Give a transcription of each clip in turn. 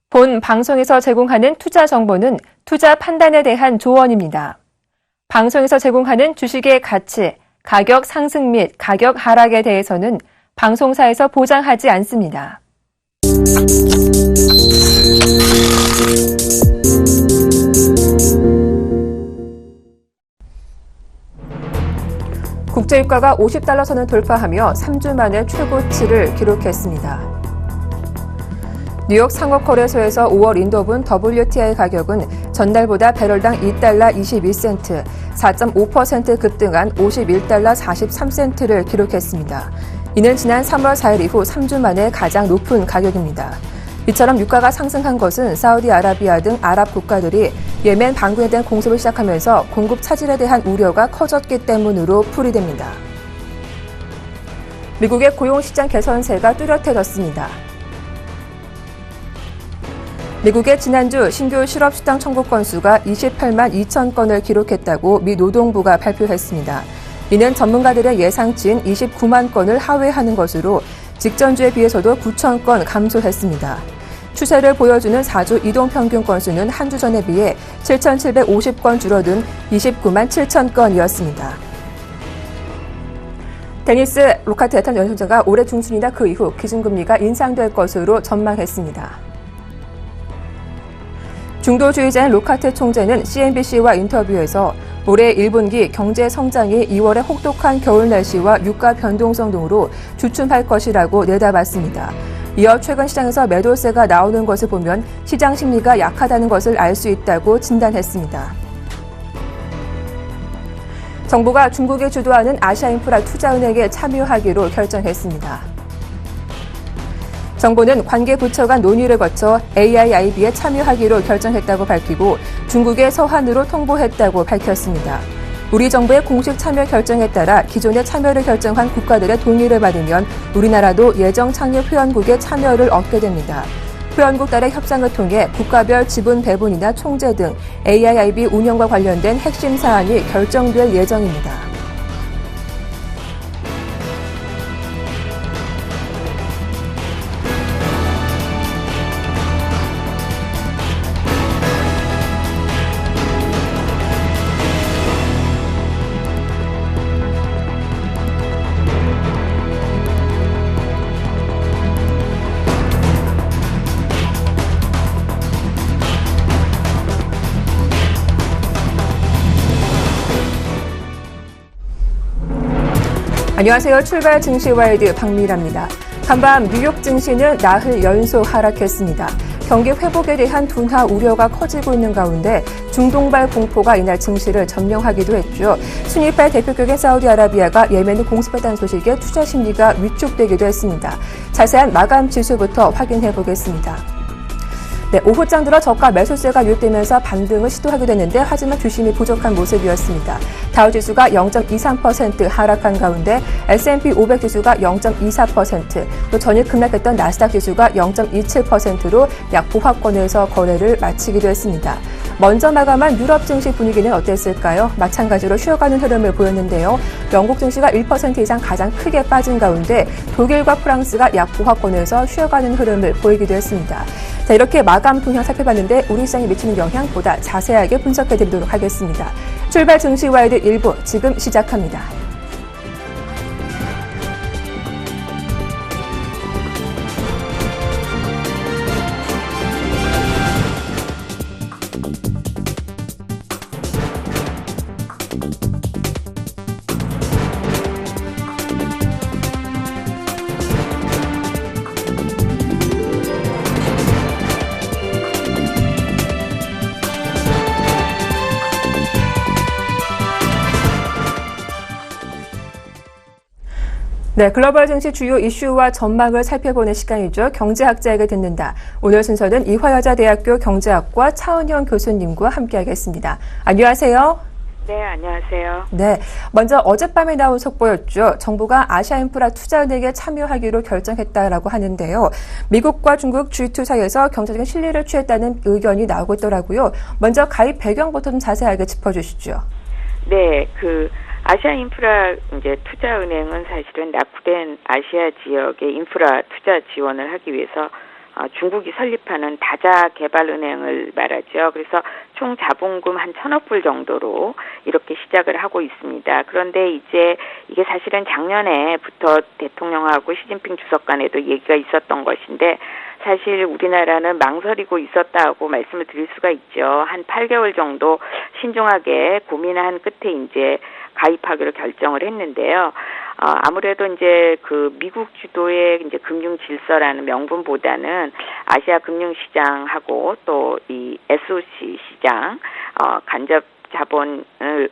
본 방송에서 제공하는 투자 정보는 투자 판단에 대한 조언입니다. 방송에서 제공하는 주식의 가치, 가격 상승 및 가격 하락에 대해서는 방송사에서 보장하지 않습니다. 국제유가가 50달러 선을 돌파하며 3주 만에 최고치를 기록했습니다. 뉴욕 상업거래소에서 5월 인도분 WTI 가격은 전날보다 배럴당 2달러 21센트, 4.5% 급등한 51달러 43센트를 기록했습니다. 이는 지난 3월 4일 이후 3주 만에 가장 높은 가격입니다. 이처럼 유가가 상승한 것은 사우디아라비아 등 아랍 국가들이 예멘 반군에 대한 공습을 시작하면서 공급 차질에 대한 우려가 커졌기 때문으로 풀이됩니다. 미국의 고용시장 개선세가 뚜렷해졌습니다. 미국의 지난주 신규 실업수당 청구 건수가 28만 2천 건을 기록했다고 미 노동부가 발표했습니다. 이는 전문가들의 예상치인 29만 건을 하회하는 것으로 직전주에 비해서도 9천 건 감소했습니다. 추세를 보여주는 4주 이동평균 건수는 한 주 전에 비해 7,750건 줄어든 29만 7천 건이었습니다. 데니스 로카트 에탄 전 총재가 올해 중순이나 그 이후 기준금리가 인상될 것으로 전망했습니다. 중도주의자인 로카트 총재는 CNBC와 인터뷰에서 올해 1분기 경제 성장이 2월의 혹독한 겨울 날씨와 유가 변동성 등으로 주춤할 것이라고 내다봤습니다. 이어 최근 시장에서 매도세가 나오는 것을 보면 시장 심리가 약하다는 것을 알 수 있다고 진단했습니다. 정부가 중국이 주도하는 아시아인프라 투자은행에 참여하기로 결정했습니다. 정부는 관계부처 간 논의를 거쳐 AIIB에 참여하기로 결정했다고 밝히고 중국의 서한으로 통보했다고 밝혔습니다. 우리 정부의 공식 참여 결정에 따라 기존의 참여를 결정한 국가들의 동의를 받으면 우리나라도 예정 창립 회원국의 참여를 얻게 됩니다. 회원국 간의 협상을 통해 국가별 지분 배분이나 총재 등 AIIB 운영과 관련된 핵심 사안이 결정될 예정입니다. 안녕하세요. 출발 증시와이드 박미라입니다. 간밤 뉴욕 증시는 나흘 연속 하락했습니다. 경기 회복에 대한 둔화 우려가 커지고 있는 가운데 중동발 공포가 이날 증시를 점령하기도 했죠. 순위파 대표격인 사우디아라비아가 예멘을 공습했다는 소식에 투자 심리가 위축되기도 했습니다. 자세한 마감 지수부터 확인해 보겠습니다. 오후장 들어 저가 매수세가 유입되면서 반등을 시도하기도 했는데 하지만 주심이 부족한 모습이었습니다. 다우지수가 0.23% 하락한 가운데 S&P 500 지수가 0.24%, 또 전일 급락했던 나스닥 지수가 0.27%로 약 보합권에서 거래를 마치기도 했습니다. 먼저 마감한 유럽 증시 분위기는 어땠을까요? 마찬가지로 쉬어가는 흐름을 보였는데요. 영국 증시가 1% 이상 가장 크게 빠진 가운데 독일과 프랑스가 약 보합권에서 쉬어가는 흐름을 보이기도 했습니다. 자, 이렇게 마감 동향 살펴봤는데 우리 시장에 미치는 영향 보다 자세하게 분석해드리도록 하겠습니다. 출발 증시와이드 1부 지금 시작합니다. 네, 글로벌 증시 주요 이슈와 전망을 살펴보는 시간이죠. 경제학자에게 듣는다. 오늘 순서는 이화여자대학교 경제학과 차은영 교수님과 함께하겠습니다. 안녕하세요. 네, 안녕하세요. 네, 먼저 어젯밤에 나온 속보였죠. 정부가 아시아인프라 투자은행에 참여하기로 결정했다라고 하는데요. 미국과 중국 G2 사이에서 경제적인 실리를 취했다는 의견이 나오고 있더라고요. 먼저 가입 배경부터 좀 자세하게 짚어주시죠. 네, 아시아인프라 투자은행은 사실은 낙후된 아시아 지역의 인프라 투자 지원을 하기 위해서 중국이 설립하는 다자개발은행을 말하죠. 그래서 총 자본금 한 1,000억 불 정도로 이렇게 시작을 하고 있습니다. 그런데 이제 이게 사실은 작년에부터 대통령하고 시진핑 주석 간에도 얘기가 있었던 것인데 사실 우리나라는 망설이고 있었다고 말씀을 드릴 수가 있죠. 한 8개월 정도 신중하게 고민한 끝에 이제 가입하기로 결정을 했는데요. 아무래도 이제 그 미국 주도의 이제 금융 질서라는 명분보다는 아시아 금융 시장하고 또 이 SOC 시장 간접 자본을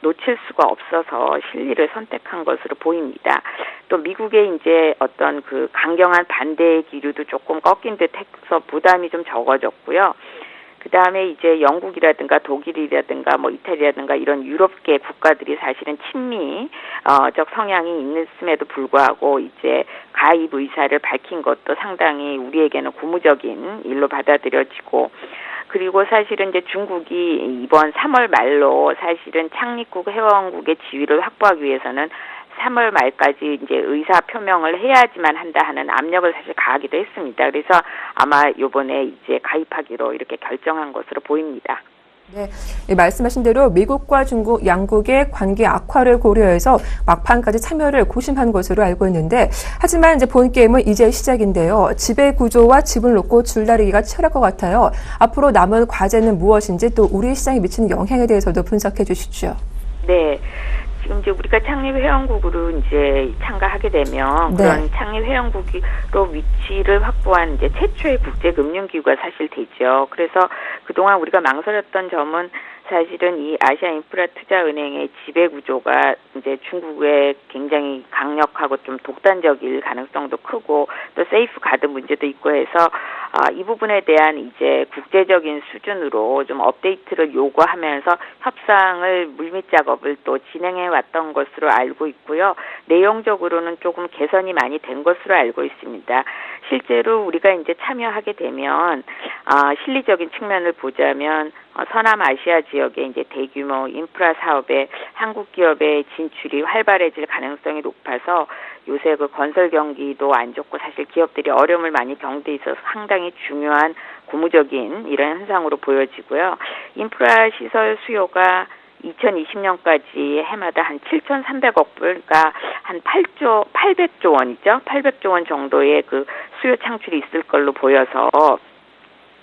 놓칠 수가 없어서 실리를 선택한 것으로 보입니다. 또 미국의 이제 어떤 그 강경한 반대의 기류도 조금 꺾인 듯해서 부담이 좀 적어졌고요. 그 다음에 이제 영국이라든가 독일이라든가 뭐 이탈리아라든가 이런 유럽계 국가들이 사실은 친미적 성향이 있음에도 불구하고 이제 가입 의사를 밝힌 것도 상당히 우리에게는 고무적인 일로 받아들여지고 그리고 사실은 이제 중국이 이번 3월 말로 사실은 창립국 회원국의 지위를 확보하기 위해서는 3월 말까지 이제 의사 표명을 해야지만 한다 하는 압력을 사실 가하기도 했습니다. 그래서 아마 이번에 이제 가입하기로 이렇게 결정한 것으로 보입니다. 네, 말씀하신 대로 미국과 중국 양국의 관계 악화를 고려해서 막판까지 참여를 고심한 것으로 알고 있는데, 하지만 이제 본 게임은 이제 시작인데요. 지배 구조와 집을 놓고 줄다리기가 치열할 것 같아요. 앞으로 남은 과제는 무엇인지 또 우리 시장에 미치는 영향에 대해서도 분석해 주시죠. 네. 지금 이제 우리가 창립 회원국으로 이제 참가하게 되면 그런 창립 회원국으로 위치를 확보한 이제 최초의 국제금융기구가 사실 되죠. 그래서 그동안 우리가 망설였던 점은 사실은 이 아시아인프라투자은행의 지배구조가 이제 중국에 굉장히 강력하고 좀 독단적일 가능성도 크고 또 세이프 가드 문제도 있고 해서 이 부분에 대한 이제 국제적인 수준으로 좀 업데이트를 요구하면서 협상을 물밑 작업을 또 진행해 왔던 것으로 알고 있고요. 내용적으로는 조금 개선이 많이 된 것으로 알고 있습니다. 실제로 우리가 이제 참여하게 되면 실리적인 측면을 보자면 서남아시아 지역의 이제 대규모 인프라 사업에 한국 기업의 진출이 활발해질 가능성이 높아서 요새 그 건설 경기도 안 좋고 사실 기업들이 어려움을 많이 겪고 있어서 상당히 중요한 고무적인 이런 현상으로 보여지고요. 인프라 시설 수요가 2020년까지 해마다 한 7,300억 불, 그러니까 한 800조 원이죠. 800조 원 정도의 그 수요 창출이 있을 걸로 보여서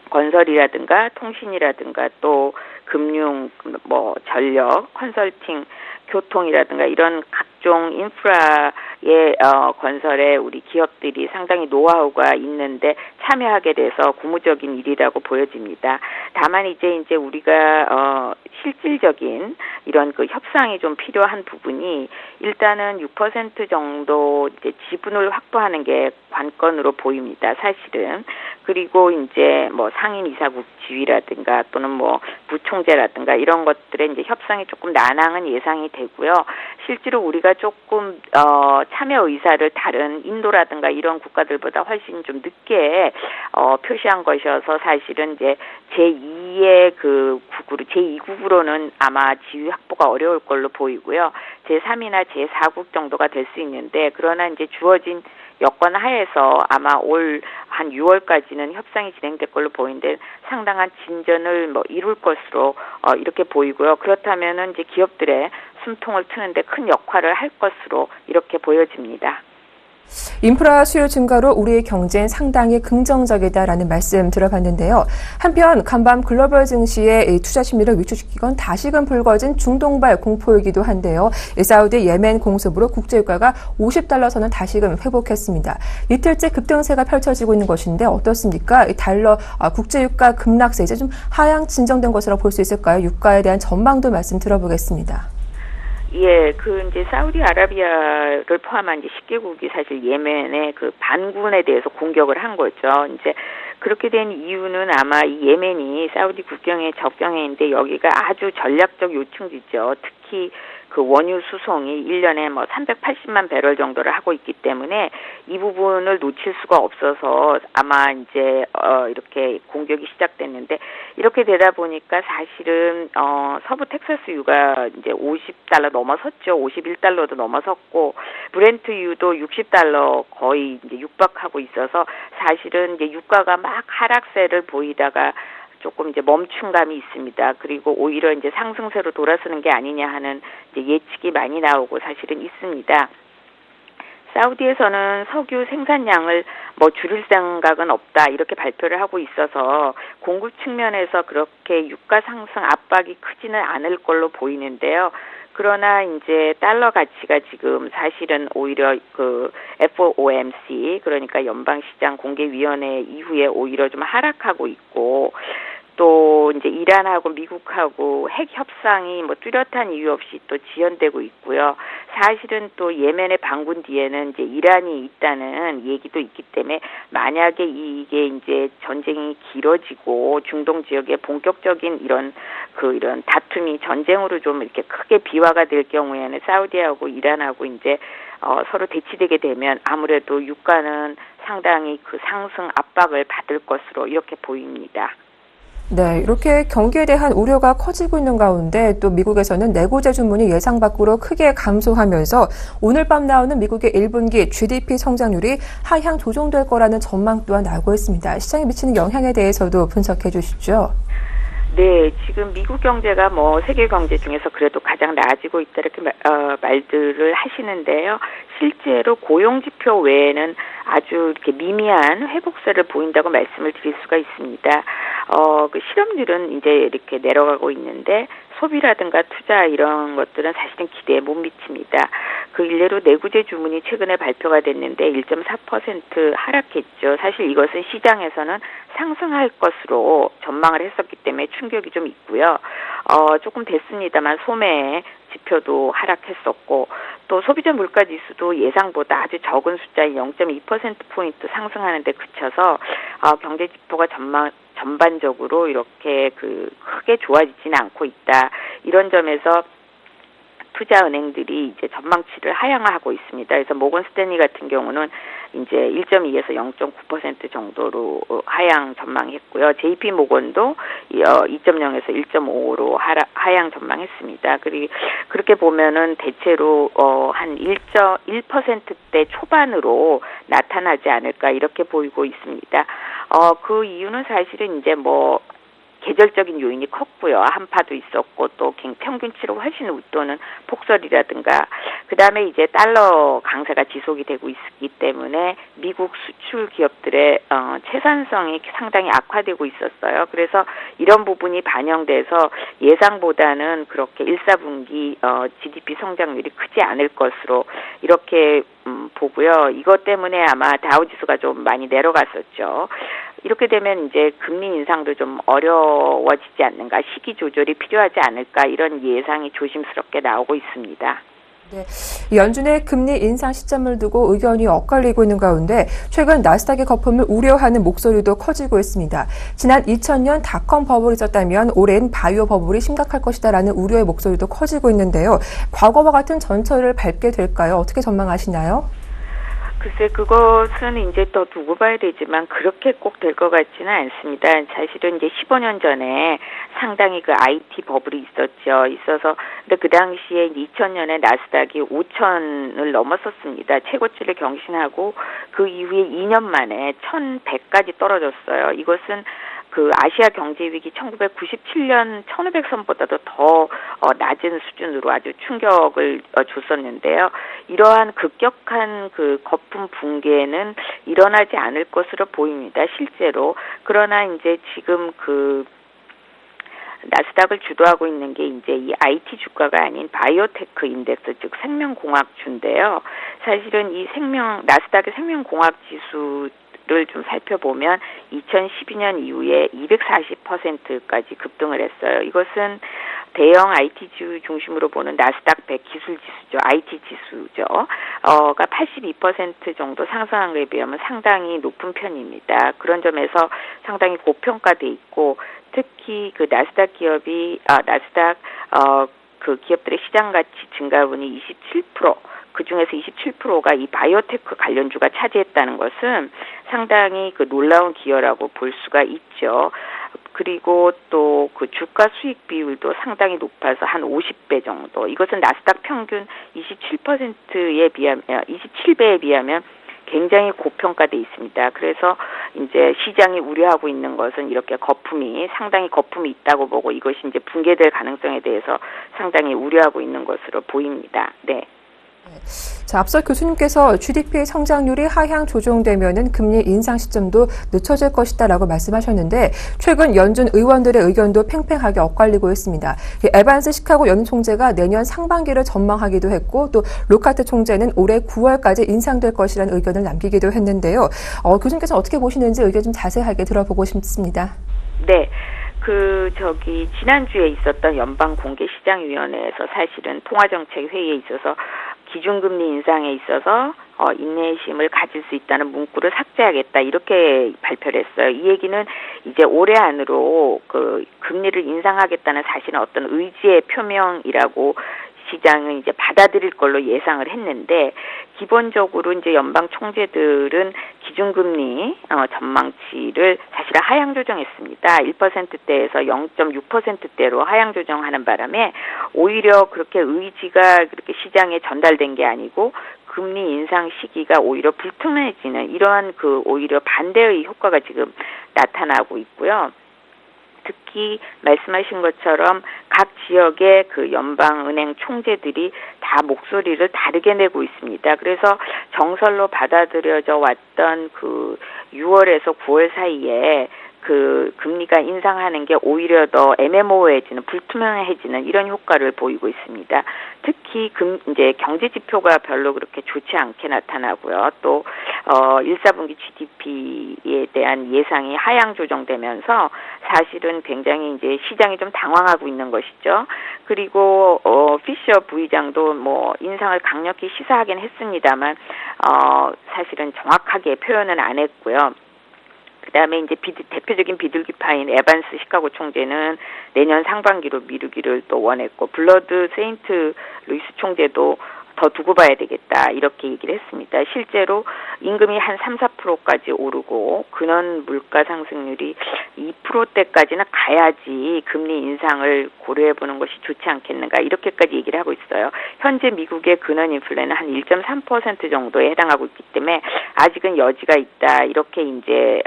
건설이라든가 통신이라든가 또 금융, 뭐 전력, 컨설팅, 교통이라든가 이런 각종 인프라의 건설에 우리 기업들이 상당히 노하우가 있는데 참여하게 돼서 고무적인 일이라고 보여집니다. 다만 이제 우리가 실질적인 이런 그 협상이 좀 필요한 부분이 일단은 6% 정도 이제 지분을 확보하는 게 관건으로 보입니다. 사실은. 그리고 이제 뭐 상임이사국 지위라든가 또는 뭐 부총재라든가 이런 것들의 이제 협상이 조금 난항은 예상이 되고요. 실제로 우리가 조금 참여 의사를 다른 인도라든가 이런 국가들보다 훨씬 좀 늦게 표시한 것이어서 사실은 이제 제2의 그 국으로 제2국으로는 아마 지위 확보가 어려울 걸로 보이고요. 제3이나 제4국 정도가 될 수 있는데 그러나 이제 주어진 여건 하에서 아마 올 한 6월까지는 협상이 진행될 걸로 보이는데 상당한 진전을 뭐 이룰 것으로 이렇게 보이고요. 그렇다면은 이제 기업들의 숨통을 트는데 큰 역할을 할 것으로 이렇게 보여집니다. 인프라 수요 증가로 우리의 경제는 상당히 긍정적이다라는 말씀 들어봤는데요. 한편 간밤 글로벌 증시의 투자 심리를 위축시키건 다시금 불거진 중동발 공포이기도 한데요. 사우디 예멘 공습으로 국제유가가 $50 선을 다시금 회복했습니다. 이틀째 급등세가 펼쳐지고 있는 것인데 어떻습니까? 달러 국제유가 급락세 이제 좀 하향 진정된 것으로 볼 수 있을까요? 유가에 대한 전망도 말씀 들어보겠습니다. 예, 이제 사우디아라비아를 포함한 이제 10개국이 사실 예멘의 그 반군에 대해서 공격을 한 거죠. 이제 그렇게 된 이유는 아마 이 예멘이 사우디 국경에 접경해 있는데 여기가 아주 전략적 요충지죠. 특히 그 원유 수송이 1년에 뭐 380만 배럴 정도를 하고 있기 때문에 이 부분을 놓칠 수가 없어서 아마 이제 이렇게 공격이 시작됐는데, 이렇게 되다 보니까 사실은 서부 텍사스유가 이제 $50 넘어섰죠. $51도 넘어섰고, 브렌트유도 $60 거의 이제 육박하고 있어서 사실은 이제 유가가 막 하락세를 보이다가 조금 이제 멈춘 감이 있습니다. 그리고 오히려 이제 상승세로 돌아서는 게 아니냐 하는 이제 예측이 많이 나오고 사실은 있습니다. 사우디에서는 석유 생산량을 뭐 줄일 생각은 없다 이렇게 발표를 하고 있어서 공급 측면에서 그렇게 유가 상승 압박이 크지는 않을 걸로 보이는데요. 그러나 이제 달러 가치가 지금 사실은 오히려 그 FOMC, 그러니까 연방시장 공개위원회 이후에 오히려 좀 하락하고 있고, 또 이제 이란하고 미국하고 핵 협상이 뭐 뚜렷한 이유 없이 또 지연되고 있고요. 사실은 또 예멘의 반군 뒤에는 이제 이란이 있다는 얘기도 있기 때문에, 만약에 이게 이제 전쟁이 길어지고 중동 지역에 본격적인 이런 다툼이 전쟁으로 좀 이렇게 크게 비화가 될 경우에는 사우디하고 이란하고 이제 서로 대치되게 되면 아무래도 유가는 상당히 그 상승 압박을 받을 것으로 이렇게 보입니다. 네, 이렇게 경기에 대한 우려가 커지고 있는 가운데 또 미국에서는 내구재 주문이 예상 밖으로 크게 감소하면서 오늘 밤 나오는 미국의 1분기 GDP 성장률이 하향 조정될 거라는 전망 또한 나오고 있습니다. 시장에 미치는 영향에 대해서도 분석해 주시죠. 네, 지금 미국 경제가 뭐 세계 경제 중에서 그래도 가장 나아지고 있다 이렇게 말들을 하시는데요. 실제로 고용 지표 외에는 아주 이렇게 미미한 회복세를 보인다고 말씀을 드릴 수가 있습니다. 그 실업률은 이제 이렇게 내려가고 있는데 소비라든가 투자 이런 것들은 사실은 기대에 못 미칩니다. 그 일례로 내구재 주문이 최근에 발표가 됐는데 1.4% 하락했죠. 사실 이것은 시장에서는 상승할 것으로 전망을 했었기 때문에 충격이 좀 있고요. 조금 됐습니다만 소매 지표도 하락했었고, 또 소비자 물가 지수도 예상보다 아주 적은 숫자인 0.2%포인트 상승하는 데 그쳐서 경제 지표가 전반적으로 이렇게 크게 좋아지지는 않고 있다. 이런 점에서 투자은행들이 이제 전망치를 하향하고 있습니다. 그래서 모건 스탠리 같은 경우는 이제 1.2에서 0.9% 정도로 하향 전망했고요. JP 모건도 2.0에서 1.5로 하향 전망했습니다. 그리고 그렇게 보면은 대체로 한 1%대 초반으로 나타나지 않을까 이렇게 보이고 있습니다. 그 이유는 사실은 이제 뭐 계절적인 요인이 컸고요. 한파도 있었고, 또 평균치로 훨씬 웃도는 폭설이라든가, 그 다음에 이제 달러 강세가 지속이 되고 있기 때문에 미국 수출 기업들의 채산성이 상당히 악화되고 있었어요. 그래서 이런 부분이 반영돼서 예상보다는 그렇게 1, 4분기 GDP 성장률이 크지 않을 것으로 이렇게 보고요. 이것 때문에 아마 다우지수가 좀 많이 내려갔었죠. 이렇게 되면 이제 금리 인상도 좀 어려워지지 않는가, 시기 조절이 필요하지 않을까, 이런 예상이 조심스럽게 나오고 있습니다. 네, 연준의 금리 인상 시점을 두고 의견이 엇갈리고 있는 가운데 최근 나스닥의 거품을 우려하는 목소리도 커지고 있습니다. 지난 2000년 닷컴 버블이 있었다면 올해는 바이오 버블이 심각할 것이다라는 우려의 목소리도 커지고 있는데요. 과거와 같은 전철을 밟게 될까요? 어떻게 전망하시나요? 글쎄, 그것은 이제 더 두고 봐야 되지만 그렇게 꼭 될 것 같지는 않습니다. 사실은 이제 15년 전에 상당히 그 IT 버블이 있어서, 근데 그 당시에 2000년에 나스닥이 5,000을 넘었었습니다. 최고치를 경신하고 그 이후에 2년 만에 1,100까지 떨어졌어요. 이것은 그 아시아 경제 위기 1997년 1500선보다도 더 낮은 수준으로 아주 충격을 줬었는데요. 이러한 급격한 그 거품 붕괴는 일어나지 않을 것으로 보입니다. 실제로. 그러나 이제 지금 그 나스닥을 주도하고 있는 게 이제 이 IT 주가가 아닌 바이오테크 인덱스, 즉 생명공학주인데요. 사실은 이 나스닥의 생명공학 지수를 좀 살펴보면 2012년 이후에 240%까지 급등을 했어요. 이것은 대형 IT주 중심으로 보는 나스닥 100 기술 지수죠. IT 지수죠. 가 82% 정도 상승한 것에 비하면 상당히 높은 편입니다. 그런 점에서 상당히 고평가돼 있고, 특히 그 나스닥 기업이 나스닥 그 기업들의 시장 가치 증가분이 27%, 그 중에서 27%가 이 바이오테크 관련주가 차지했다는 것은 상당히 그 놀라운 기여라고 볼 수가 있죠. 그리고 또 그 주가 수익 비율도 상당히 높아서 한 50배 정도. 이것은 나스닥 평균 27%에 비하면 27배에 비하면 굉장히 고평가돼 있습니다. 그래서 이제 시장이 우려하고 있는 것은 이렇게 상당히 거품이 있다고 보고 이것이 이제 붕괴될 가능성에 대해서 상당히 우려하고 있는 것으로 보입니다. 네. 자, 앞서 교수님께서 GDP 성장률이 하향 조정되면은 금리 인상 시점도 늦춰질 것이다라고 말씀하셨는데 최근 연준 의원들의 의견도 팽팽하게 엇갈리고 있습니다. 에반스 시카고 연준 총재가 내년 상반기를 전망하기도 했고 또 로카트 총재는 올해 9월까지 인상될 것이라는 의견을 남기기도 했는데요. 교수님께서 어떻게 보시는지 의견 좀 자세하게 들어보고 싶습니다. 네. 지난주에 있었던 연방공개시장위원회에서 사실은 통화정책 회의에 있어서 기준금리 인상에 있어서 인내심을 가질 수 있다는 문구를 삭제하겠다 이렇게 발표를 했어요. 이 얘기는 이제 올해 안으로 그 금리를 인상하겠다는 사실은 어떤 의지의 표명이라고 시장은 이제 받아들일 걸로 예상을 했는데 기본적으로 이제 연방 총재들은 기준금리 전망치를 사실은 하향 조정했습니다. 1%대에서 0.6%대로 하향 조정하는 바람에 오히려 그렇게 의지가 그렇게 시장에 전달된 게 아니고 금리 인상 시기가 오히려 불투명해지는 이러한 그 오히려 반대의 효과가 지금 나타나고 있고요. 특히 말씀하신 것처럼 각 지역의 그 연방은행 총재들이 다 목소리를 다르게 내고 있습니다. 그래서 정설로 받아들여져 왔던 그 6월에서 9월 사이에 그 금리가 인상하는 게 오히려 더 애매모호해지는 불투명해지는 이런 효과를 보이고 있습니다. 특히 이제 경제 지표가 별로 그렇게 좋지 않게 나타나고요. 또 1사분기 GDP에 대한 예상이 하향 조정되면서 사실은 굉장히 이제 시장이 좀 당황하고 있는 것이죠. 그리고 피셔 부의장도 뭐 인상을 강력히 시사하긴 했습니다만 사실은 정확하게 표현은 안 했고요. 그다음에 이제 대표적인 비둘기파인 에반스 시카고 총재는 내년 상반기로 미루기를 또 원했고 블러드 세인트 루이스 총재도 더 두고 봐야 되겠다 이렇게 얘기를 했습니다. 실제로 임금이 한 3, 4%까지 오르고 근원 물가 상승률이 2%대까지는 가야지 금리 인상을 고려해보는 것이 좋지 않겠는가 이렇게까지 얘기를 하고 있어요. 현재 미국의 근원 인플레는 한 1.3% 정도에 해당하고 있기 때문에 아직은 여지가 있다 이렇게 이제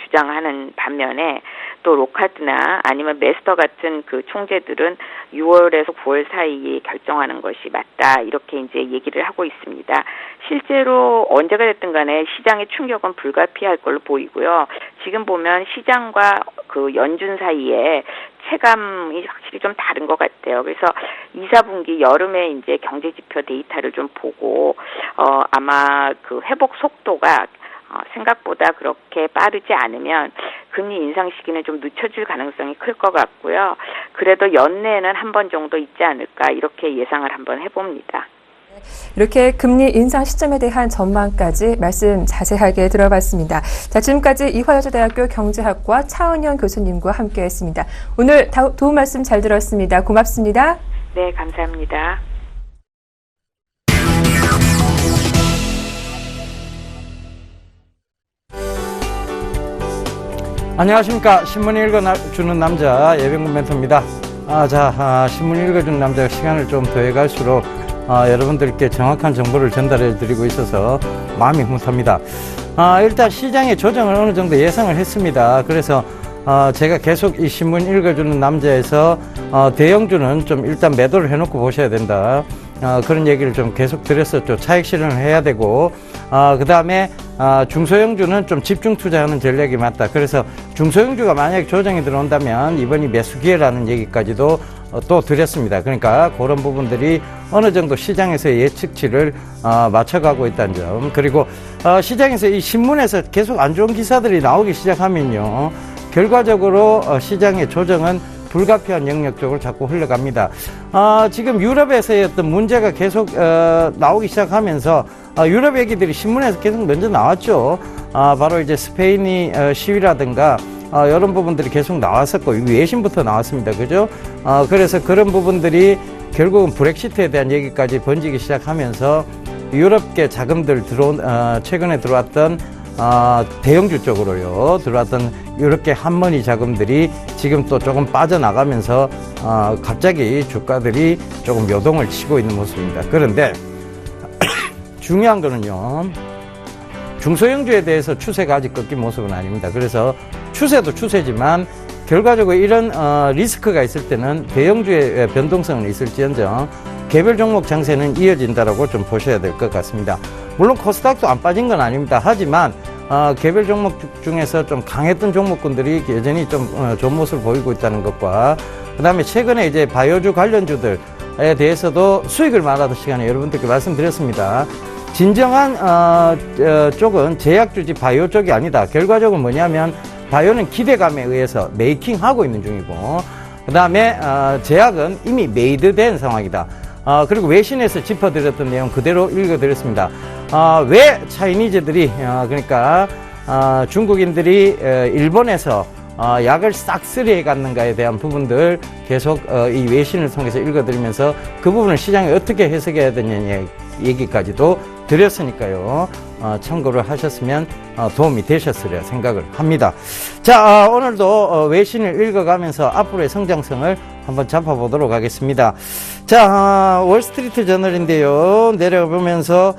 주장하는 반면에 또 로카드나 아니면 메스터 같은 그 총재들은 6월에서 9월 사이에 결정하는 것이 맞다 이렇게 이제 얘기를 하고 있습니다. 실제로 언제가 됐든 간에 시장의 충격은 불가피할 걸로 보이고요. 지금 보면 시장과 그 연준 사이에 체감이 확실히 좀 다른 것 같아요. 그래서 2, 4분기 여름에 이제 경제 지표 데이터를 좀 보고 아마 그 회복 속도가 생각보다 그렇게 빠르지 않으면 금리 인상 시기는 좀 늦춰질 가능성이 클 것 같고요. 그래도 연내에는 한 번 정도 있지 않을까 이렇게 예상을 한번 해봅니다. 이렇게 금리 인상 시점에 대한 전망까지 말씀 자세하게 들어봤습니다. 자, 지금까지 이화여자대학교 경제학과 차은현 교수님과 함께했습니다. 오늘 도움 말씀 잘 들었습니다. 고맙습니다. 네, 감사합니다. 안녕하십니까. 신문 읽어주는 남자 예병군 멘토입니다. 신문 읽어주는 남자가 시간을 좀 더해갈수록 여러분들께 정확한 정보를 전달해 드리고 있어서 마음이 흐뭇합니다. 일단 시장의 조정을 어느 정도 예상을 했습니다. 그래서 제가 계속 이 신문 읽어주는 남자에서 대형주는 좀 일단 매도를 해놓고 보셔야 된다. 그런 얘기를 좀 계속 드렸었죠. 차익 실현을 해야 되고 그 다음에 중소형주는 좀 집중 투자하는 전략이 맞다. 그래서 중소형주가 만약에 조정이 들어온다면 이번이 매수 기회라는 얘기까지도 또 드렸습니다. 그러니까 그런 부분들이 어느 정도 시장에서의 예측치를 맞춰가고 있다는 점. 그리고 시장에서 이 신문에서 계속 안 좋은 기사들이 나오기 시작하면요, 결과적으로 시장의 조정은 불가피한 영역 쪽으로 자꾸 흘러갑니다. 지금 유럽에서의 어떤 문제가 계속 나오기 시작하면서 유럽 얘기들이 신문에서 계속 먼저 나왔죠. 바로 이제 스페인이 시위라든가 이런 부분들이 계속 나왔었고 외신부터 나왔습니다. 그죠? 그래서 그런 부분들이 결국은 브렉시트에 대한 얘기까지 번지기 시작하면서 유럽계 자금들 최근에 들어왔던 대형주 쪽으로요 들어왔던 유럽계 한머니 자금들이 지금 또 조금 빠져나가면서 갑자기 주가들이 조금 요동을 치고 있는 모습입니다. 그런데 중요한 거는요, 중소형주에 대해서 추세가 아직 꺾인 모습은 아닙니다. 그래서 추세도 추세지만 결과적으로 이런 리스크가 있을 때는 대형주의 변동성은 있을지언정 개별 종목 장세는 이어진다라고 좀 보셔야 될 것 같습니다. 물론 코스닥도 안 빠진 건 아닙니다. 하지만 개별 종목 중에서 좀 강했던 종목군들이 여전히 좀 좋은 모습을 보이고 있다는 것과, 그 다음에 최근에 이제 바이오주 관련주들에 대해서도 수익을 말하던 시간에 여러분들께 말씀드렸습니다. 진정한 쪽은 제약주지 바이오 쪽이 아니다. 결과적으로 뭐냐면 바이오는 기대감에 의해서 메이킹하고 있는 중이고, 그 다음에 제약은 이미 메이드된 상황이다. 그리고 외신에서 짚어드렸던 내용 그대로 읽어드렸습니다. 왜 차이니즈들이 그러니까 중국인들이 일본에서 약을 싹쓸이해 갔는가에 대한 부분들 계속 이 외신을 통해서 읽어드리면서 그 부분을 시장에 어떻게 해석해야 되느냐 얘기까지도 드렸으니까요. 참고를 하셨으면 도움이 되셨으리라 생각을 합니다. 자, 오늘도 외신을 읽어가면서 앞으로의 성장성을 한번 잡아보도록 하겠습니다. 자, 월스트리트 저널인데요. 내려보면서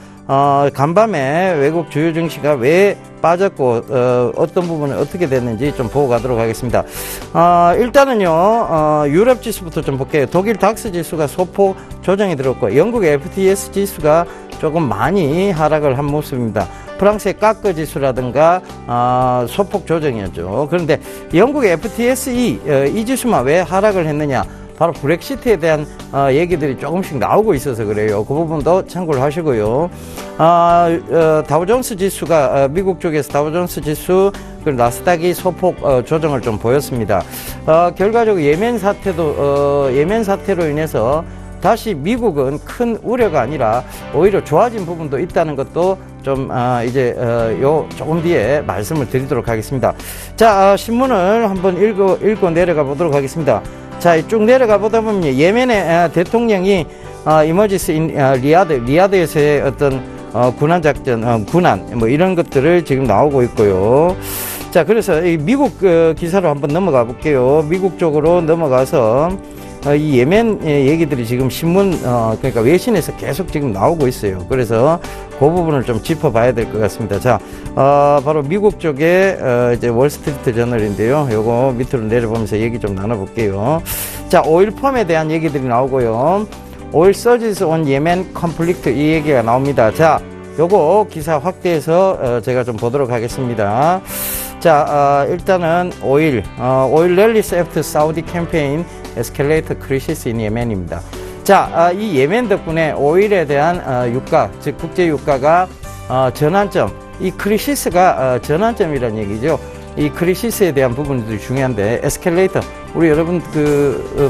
간밤에 외국 주요 증시가 왜 빠졌고 어떤 부분은 어떻게 됐는지 좀 보고 가도록 하겠습니다. 일단은요, 유럽 지수부터 좀 볼게요. 독일 닥스 지수가 소폭 조정이 들었고, 영국 FTSE 지수가 조금 많이 하락을 한 모습입니다. 프랑스의 까크 지수라든가 소폭 조정이었죠. 그런데 영국의 FTSE 이 지수만 왜 하락을 했느냐? 바로 브렉시트에 대한 얘기들이 조금씩 나오고 있어서 그래요. 그 부분도 참고를 하시고요. 다우존스 지수가 미국 쪽에서 다우존스 지수 그리고 나스닥이 소폭 조정을 좀 보였습니다. 결과적으로 예멘 사태로 인해서 다시 미국은 큰 우려가 아니라 오히려 좋아진 부분도 있다는 것도 좀 이제 요 조금 뒤에 말씀을 드리도록 하겠습니다. 자, 신문을 한번 읽고 내려가 보도록 하겠습니다. 자, 쭉 내려가 보다 보면 예멘의 대통령이 이머지스 인 리야드에서의 어떤 군한 작전, 군한 뭐 이런 것들을 지금 나오고 있고요. 자, 그래서 이 미국 기사로 한번 넘어가 볼게요. 미국 쪽으로 넘어가서 이 예멘 얘기들이 지금 신문 그러니까 외신에서 계속 지금 나오고 있어요. 그래서 그 부분을 좀 짚어봐야 될 것 같습니다. 자, 바로 미국 쪽에 이제 월스트리트 저널인데요. 요거 밑으로 내려보면서 얘기 좀 나눠볼게요. 자, 오일펌에 대한 얘기들이 나오고요. 오일 서지스 온 예멘 컨플릭트 이 얘기가 나옵니다. 자, 요거 기사 확대해서 제가 좀 보도록 하겠습니다. 자, 일단은 오일 랠리스 애프터 사우디 캠페인 에스컬레이터 크리시스 인 예멘입니다. 자, 이 예멘 덕분에 오일에 대한 유가, 즉 국제 유가가 전환점, 이 크리시스가 전환점이라는 얘기죠. 이 크리시스에 대한 부분들이 중요한데, 에스컬레이터, 우리 여러분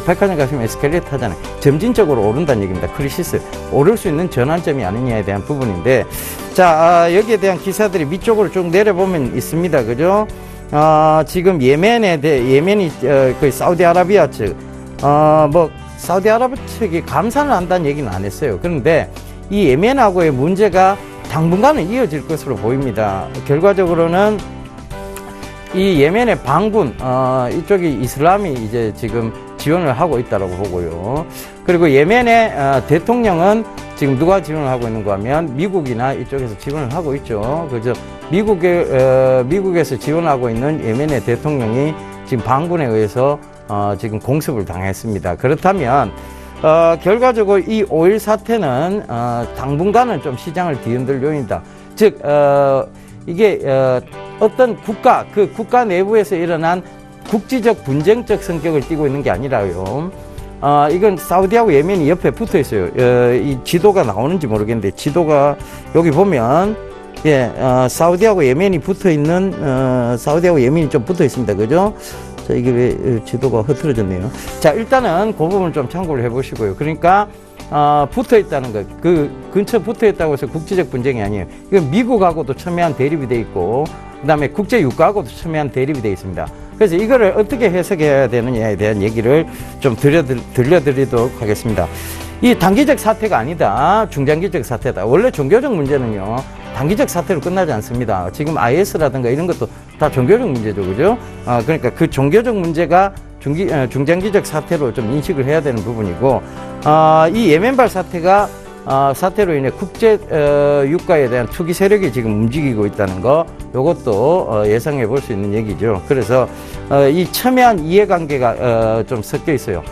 백화점 가시면 에스컬레이터 하잖아요. 점진적으로 오른다는 얘기입니다. 크리시스, 오를 수 있는 전환점이 아니냐에 대한 부분인데, 자, 여기에 대한 기사들이 밑쪽으로 쭉 내려보면 있습니다. 그죠? 지금 예멘이 거의 사우디아라비아 측, 사우디아라비아 측이 감산을 한다는 얘기는 안 했어요. 그런데 이 예멘하고의 문제가 당분간은 이어질 것으로 보입니다. 결과적으로는 이 예멘의 반군, 이쪽이 이슬람이 이제 지금 지원을 하고 있다고 보고요. 그리고 예멘의 대통령은 지금 누가 지원을 하고 있는가 하면 미국이나 이쪽에서 지원을 하고 있죠. 그죠? 미국에서 지원하고 있는 예멘의 대통령이 지금 반군에 의해서 지금 공습을 당했습니다. 그렇다면 결과적으로 이 오일 사태는 당분간은 좀 시장을 뒤흔들 요인이다. 즉 이게 어떤 그 국가 내부에서 일어난 국지적 분쟁적 성격을 띠고 있는 게 아니라요. 이건 사우디하고 예멘이 옆에 붙어 있어요. 이 지도가 나오는지 모르겠는데, 지도가 여기 보면, 사우디하고 예멘이 붙어 있는, 사우디하고 예멘이 좀 붙어 있습니다. 그죠? 자, 이게 왜 지도가 흐트러졌네요. 자, 일단은 그 부분을 좀 참고를 해 보시고요. 그러니까, 붙어 있다는 것. 그 근처 붙어 있다고 해서 국지적 분쟁이 아니에요. 이건 미국하고도 첨예한 대립이 돼 있고, 그 다음에 국제 유가하고도 첨예한 대립이 돼 있습니다. 그래서 이거를 어떻게 해석해야 되느냐에 대한 얘기를 좀 들려드리도록 하겠습니다. 이 단기적 사태가 아니다. 중장기적 사태다. 원래 종교적 문제는요, 단기적 사태로 끝나지 않습니다. 지금 IS라든가 이런 것도 다 종교적 문제죠. 그죠? 그러니까 그 종교적 문제가 중장기적 사태로 좀 인식을 해야 되는 부분이고, 이 예멘발 사태로 인해 국제 유가에 대한 투기 세력이 지금 움직이고 있다는 거, 요것도 예상해 볼 수 있는 얘기죠. 그래서 이 첨예한 이해관계가 좀 섞여 있어요.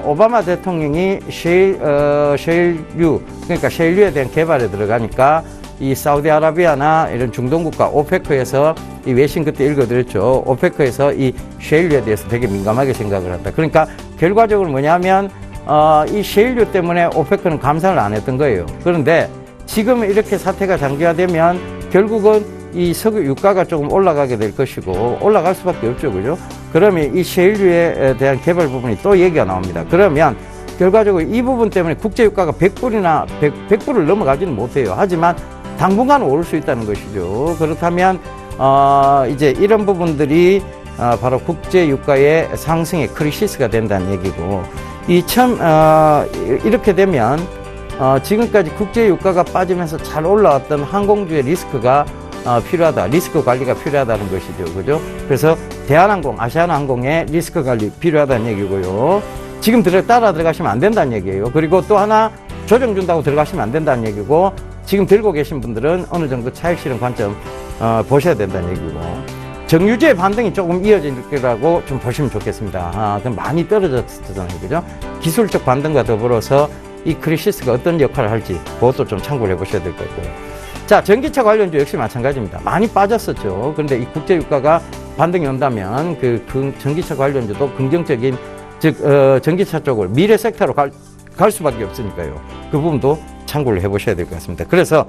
오바마 대통령이 셰일유, 그러니까 셰일유에 대한 개발에 들어가니까 이 사우디아라비아나 이런 중동 국가 오페크에서 이 외신 그때 읽어드렸죠. 오페크에서 이 셰일유에 대해서 되게 민감하게 생각을 한다. 그러니까 결과적으로 뭐냐면 이 셰일유 때문에 오페크는 감산을 안 했던 거예요. 그런데 지금 이렇게 사태가 장기화되면 결국은 이 석유 유가가 조금 올라가게 될 것이고, 올라갈 수밖에 없죠. 그죠? 그러면 이 셰일유에 대한 개발 부분이 또 얘기가 나옵니다. 그러면 결과적으로 이 부분 때문에 국제 유가가 100불을 넘어가지는 못해요. 하지만 당분간 오를 수 있다는 것이죠. 그렇다면 이제 이런 부분들이 바로 국제 유가의 상승의 크리시스가 된다는 얘기고, 이렇게 되면 지금까지 국제 유가가 빠지면서 잘 올라왔던 항공주의 리스크가 필요하다. 리스크 관리가 필요하다는 것이죠. 그죠? 그래서 대한항공, 아시아나항공의 리스크 관리 필요하다는 얘기고요. 지금 따라 들어가시면 안 된다는 얘기예요. 그리고 또 하나 조정 준다고 들어가시면 안 된다는 얘기고, 지금 들고 계신 분들은 어느 정도 차익 실현 관점 보셔야 된다는 얘기고, 정유주의 반등이 조금 이어질 거라고 좀 보시면 좋겠습니다. 그럼 많이 떨어졌잖아요. 그죠? 기술적 반등과 더불어서 이 크리시스가 어떤 역할을 할지 그것도 좀 참고를 해보셔야 될 것 같고요. 자, 전기차 관련주 역시 마찬가지입니다. 많이 빠졌었죠. 그런데 이 국제 유가가 반등이 온다면 그 전기차 관련주도 긍정적인, 즉 전기차 쪽을 미래 섹터로 갈 수밖에 없으니까요. 그 부분도 참고를 해보셔야 될 것 같습니다. 그래서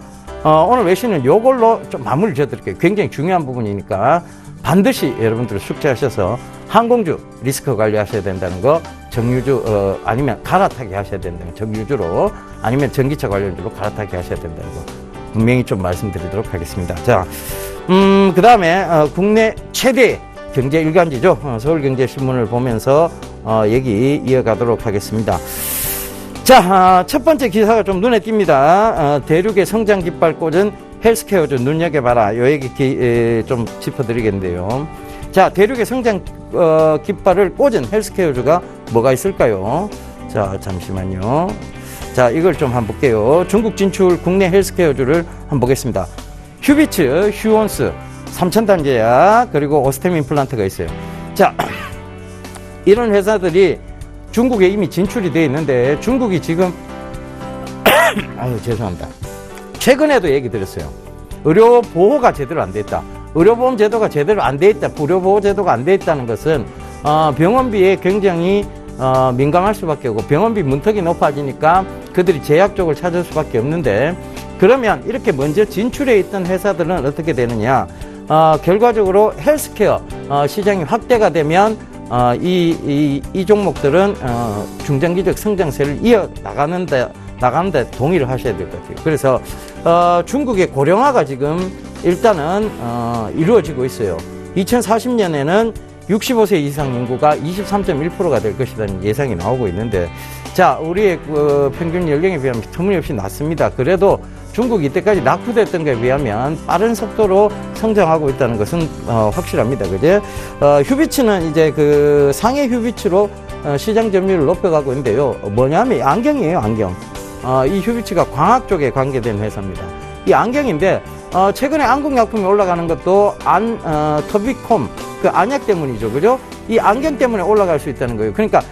오늘 외신은 요걸로 좀 마무리를 지어드릴게요. 굉장히 중요한 부분이니까 반드시 여러분들 숙지하셔서 항공주 리스크 관리하셔야 된다는 거, 정유주 아니면 갈아타게 하셔야 된다는, 정유주로 아니면 전기차 관련주로 갈아타게 하셔야 된다는 거 분명히 좀 말씀드리도록 하겠습니다. 자, 그 다음에 국내 최대 경제 일간지죠. 서울경제신문을 보면서 얘기 이어가도록 하겠습니다. 자, 첫 번째 기사가 좀 눈에 띕니다. 대륙의 성장 깃발 꽂은 헬스케어주 눈여겨봐라. 요 얘기 좀 짚어드리겠는데요. 자, 대륙의 성장 깃발을 꽂은 헬스케어주가 뭐가 있을까요? 자, 잠시만요. 자, 이걸 좀 한번 볼게요. 중국 진출 국내 헬스케어주를 한번 보겠습니다. 휴비츠, 휴원스, 삼천단제약, 그리고 오스템 임플란트가 있어요. 자, 이런 회사들이 중국에 이미 진출이 되어 있는데, 중국이 지금 아유, 죄송합니다. 최근에도 얘기 드렸어요. 의료 보호가 제대로 안 돼 있다. 의료보험 제도가 제대로 안 돼 있다. 의료보호 제도가 안 돼 있다는 것은 병원비에 굉장히 민감할 수밖에 없고, 병원비 문턱이 높아지니까 그들이 제약 쪽을 찾을 수밖에 없는데, 그러면 이렇게 먼저 진출해 있던 회사들은 어떻게 되느냐? 결과적으로 헬스케어 시장이 확대가 되면 이 종목들은 중장기적 성장세를 이어 나가는데 동의를 하셔야 될 것 같아요. 그래서 중국의 고령화가 지금 일단은 이루어지고 있어요. 2040년에는 65세 이상 인구가 23.1%가 될 것이라는 예상이 나오고 있는데, 자, 우리의 평균 연령에 비하면 터무니없이 낮습니다. 그래도 중국이 이때까지 낙후됐던 것에 비하면 빠른 속도로 성장하고 있다는 것은 확실합니다. 그죠? 휴비츠는 이제 그 상해 휴비츠로 시장 점유율을 높여가고 있는데요. 뭐냐면 안경이에요, 안경. 이 휴비츠가 광학 쪽에 관계된 회사입니다. 이 안경인데, 최근에 안국약품이 올라가는 것도 터비콤, 그 안약 때문이죠. 그죠? 이 안경 때문에 올라갈 수 있다는 거예요. 그러니까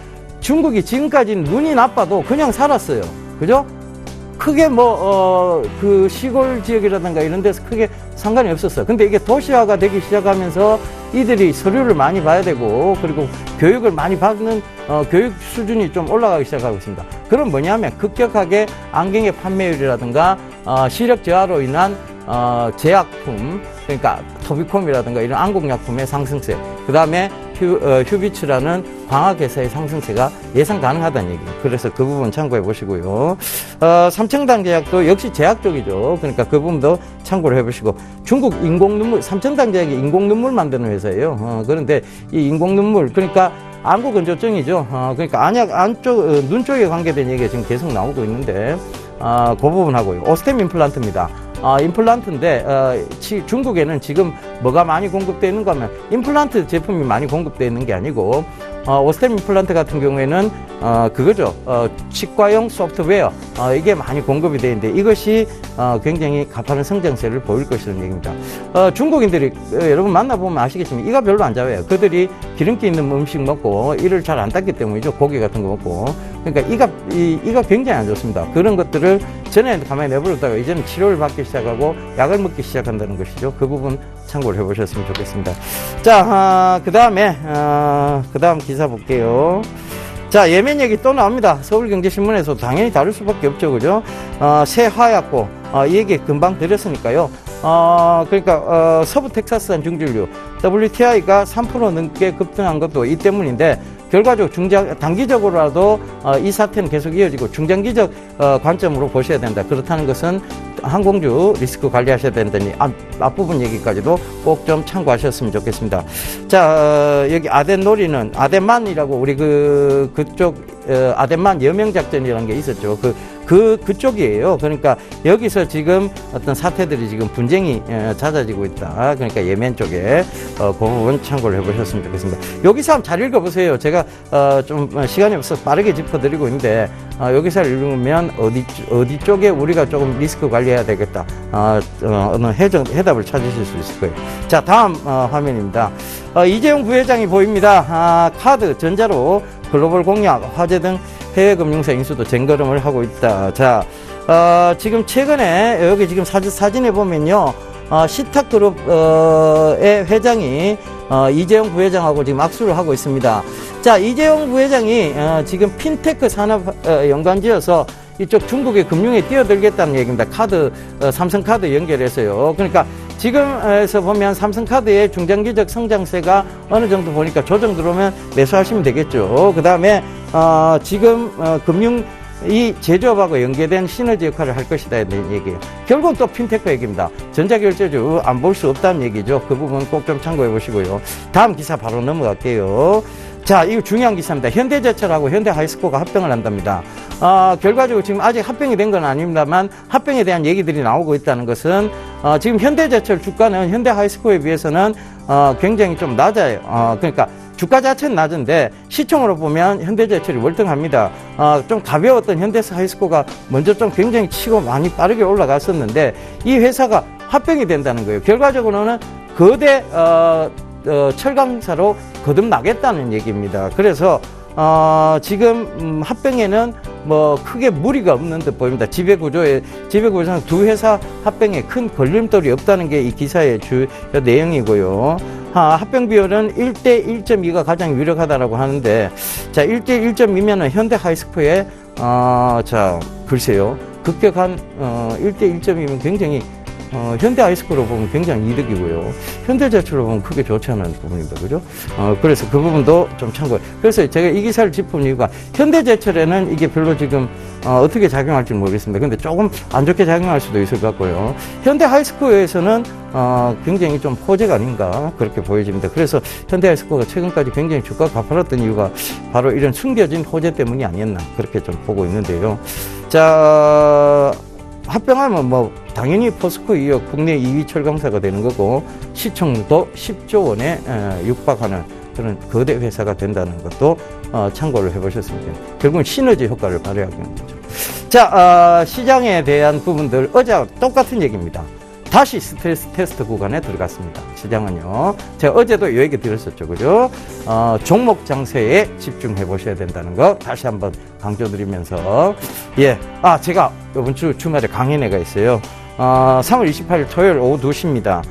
중국이 지금까지는 눈이 나빠도 그냥 살았어요. 그죠? 크게 그 시골 지역이라든가 이런 데서 크게 상관이 없었어요. 근데 이게 도시화가 되기 시작하면서 이들이 서류를 많이 봐야 되고, 그리고 교육을 많이 받는 교육 수준이 좀 올라가기 시작하고 있습니다. 그럼 뭐냐면 급격하게 안경의 판매율이라든가 시력 저하로 인한 제약품, 그러니까 토비콤이라든가 이런 안국약품의 상승세, 그 다음에 휴비츠라는 광학회사의 상승세가 예상 가능하다는 얘기예요. 그래서 그 부분 참고해 보시고요. 삼청당 제약도 역시 제약 쪽이죠. 그러니까 그 부분도 참고를 해 보시고, 중국 인공눈물, 삼청당 제약이 인공눈물 만드는 회사예요. 그런데 이 인공눈물, 그러니까 안구 건조증이죠. 그러니까 안약 안쪽 눈 쪽에 관계된 얘기가 지금 계속 나오고 있는데, 그 부분하고요. 오스템 임플란트입니다. 임플란트인데 중국에는 지금 뭐가 많이 공급되어 있는가 하면 임플란트 제품이 많이 공급되어 있는 게 아니고, 오스템 임플란트 같은 경우에는 그거죠. 치과용 소프트웨어, 이게 많이 공급이 되어 있는데, 이것이 굉장히 가파른 성장세를 보일 것이라는 얘기입니다. 중국인들이 여러분 만나보면 아시겠지만 이가 별로 안 좋아해요. 그들이 기름기 있는 음식 먹고 이를 잘 안 닦기 때문이죠. 고기 같은 거 먹고. 그러니까 이가 굉장히 안 좋습니다. 그런 것들을 전에는 가만히 내버렸다가 이제는 치료를 받기 시작하고 약을 먹기 시작한다는 것이죠. 그 부분 참고를 해보셨으면 좋겠습니다. 자, 그 다음 기사 볼게요. 자, 예멘 얘기 또 나옵니다. 서울경제신문에서 당연히 다룰 수밖에 없죠. 그죠? 새 화약고, 이 얘기 금방 드렸으니까요. 그러니까, 서부 텍사스산 중진류, WTI가 3% 넘게 급등한 것도 이 때문인데, 결과적으로 단기적으로라도 이 사태는 계속 이어지고 중장기적 관점으로 보셔야 된다. 그렇다는 것은 항공주 리스크 관리하셔야 된다니 앞부분 얘기까지도 꼭 좀 참고하셨으면 좋겠습니다. 자, 여기 아덴노리는 아덴만이라고 우리 그쪽 아덴만 여명작전이라는 게 있었죠. 그쪽이에요. 그러니까 여기서 지금 어떤 사태들이 지금 분쟁이 잦아지고 있다. 그러니까 예멘 쪽에 그 부분 참고를 해보셨으면 좋겠습니다. 여기서 한번 잘 읽어보세요. 제가 좀 시간이 없어서 빠르게 짚어드리고 있는데, 여기서 읽으면 어디 쪽에 우리가 조금 리스크 관리해야 되겠다. 어느 해답을 찾으실 수 있을 거예요. 자, 다음 화면입니다. 이재용 부회장이 보입니다. 카드, 전자로 글로벌 공약, 화재 등 해외 금융사 인수도 쟁걸음을 하고 있다. 자, 지금 최근에 여기 지금 사진에 보면요, 시탁그룹의 회장이 이재용 부회장하고 지금 악수를 하고 있습니다. 자, 이재용 부회장이 지금 핀테크 산업 연관지어서 이쪽 중국의 금융에 뛰어들겠다는 얘기입니다. 삼성카드 연결해서요. 그러니까 지금에서 보면 삼성카드의 중장기적 성장세가 어느 정도 보니까 조정 들어오면 매수하시면 되겠죠. 그 다음에 지금 이 제조업하고 연계된 시너지 역할을 할 것이다 이런 얘기예요. 결국 또 핀테크 얘기입니다. 전자결제주 안 볼 수 없다는 얘기죠. 그 부분 꼭 좀 참고해 보시고요. 다음 기사 바로 넘어갈게요. 자, 이거 중요한 기사입니다. 현대제철하고 현대하이스코가 합병을 한답니다. 결과적으로 지금 아직 합병이 된 건 아닙니다만 합병에 대한 얘기들이 나오고 있다는 것은 지금 현대제철 주가는 현대하이스코에 비해서는 굉장히 좀 낮아요. 그러니까 주가 자체는 낮은데 시총으로 보면 현대제철이 월등합니다. 좀 가벼웠던 현대하이스코가 먼저 좀 굉장히 치고 많이 빠르게 올라갔었는데 이 회사가 합병이 된다는 거예요. 결과적으로는 거대 철강사로 거듭나겠다는 얘기입니다. 그래서 지금 합병에는 뭐 크게 무리가 없는 듯 보입니다. 지배구조상 두 회사 합병에 큰 걸림돌이 없다는 게 이 기사의 주 내용이고요. 합병 비율은 1대 1.2가 가장 유력하다라고 하는데, 자, 1대 1.2면은 현대 하이스코에 자, 글쎄요, 급격한 1대 1.2면 굉장히 현대 아이스코로 보면 굉장히 이득이고요. 현대제철로 보면 크게 좋지 않은 부분입니다. 그죠? 그래서 그 부분도 좀 참고해요. 그래서 제가 이 기사를 짚은 이유가 현대제철에는 이게 별로 지금 어떻게 작용할지 모르겠습니다. 근데 조금 안 좋게 작용할 수도 있을 것 같고요. 현대 하이스코에서는 굉장히 좀 호재가 아닌가 그렇게 보여집니다. 그래서 현대 하이스코가 최근까지 굉장히 주가가 가팔랐던 이유가 바로 이런 숨겨진 호재 때문이 아니었나 그렇게 좀 보고 있는데요. 자, 합병하면 뭐 당연히 포스코 이어 국내 2위 철강사가 되는 거고 시총도 10조 원에 육박하는 그런 거대 회사가 된다는 것도 참고를 해보셨으면 좋겠습니다. 결국은 시너지 효과를 발휘하게 되는 거죠. 자, 시장에 대한 부분들 어제와 똑같은 얘기입니다. 다시 스트레스 테스트 구간에 들어갔습니다. 시장은요. 제가 어제도 이 얘기 드렸었죠. 그죠? 종목 장세에 집중해 보셔야 된다는 거 다시 한번 강조드리면서, 예. 제가 이번 주말에 강연회가 있어요. 3월 28일 토요일 오후 2시입니다.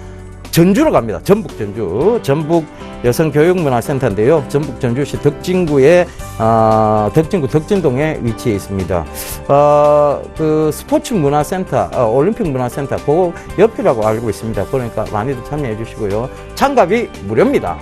전주로 갑니다. 전북 전주. 전북 여성교육문화센터인데요. 전북 전주시 덕진구의 덕진구 덕진동에 위치해 있습니다. 그 스포츠 문화센터, 올림픽 문화센터 그 옆이라고 알고 있습니다. 그러니까 많이들 참여해 주시고요. 참가비 무료입니다.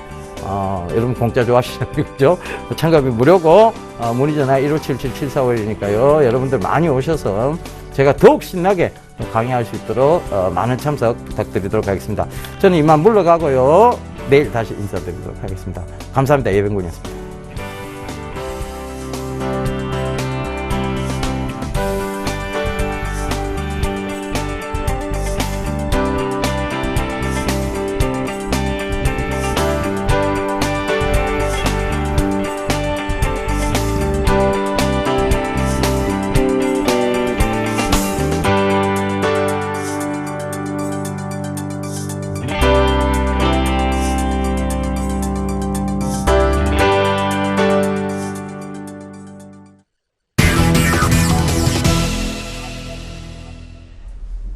여러분 공짜 좋아하시나요? 그죠? 참가비 무료고, 문의 전화 1577-7451이니까요. 여러분들 많이 오셔서 제가 더욱 신나게 강의할 수 있도록 많은 참석 부탁드리도록 하겠습니다. 저는 이만 물러가고요. 내일 다시 인사드리도록 하겠습니다. 감사합니다. 예병군이었습니다.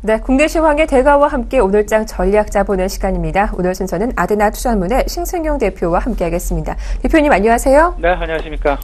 네, 국내 시황의 대가와 함께 오늘장 전략 짜보는 시간입니다. 오늘 순서는 아드나 투자문의 신승용 대표와 함께하겠습니다. 대표님 안녕하세요. 네, 안녕하십니까.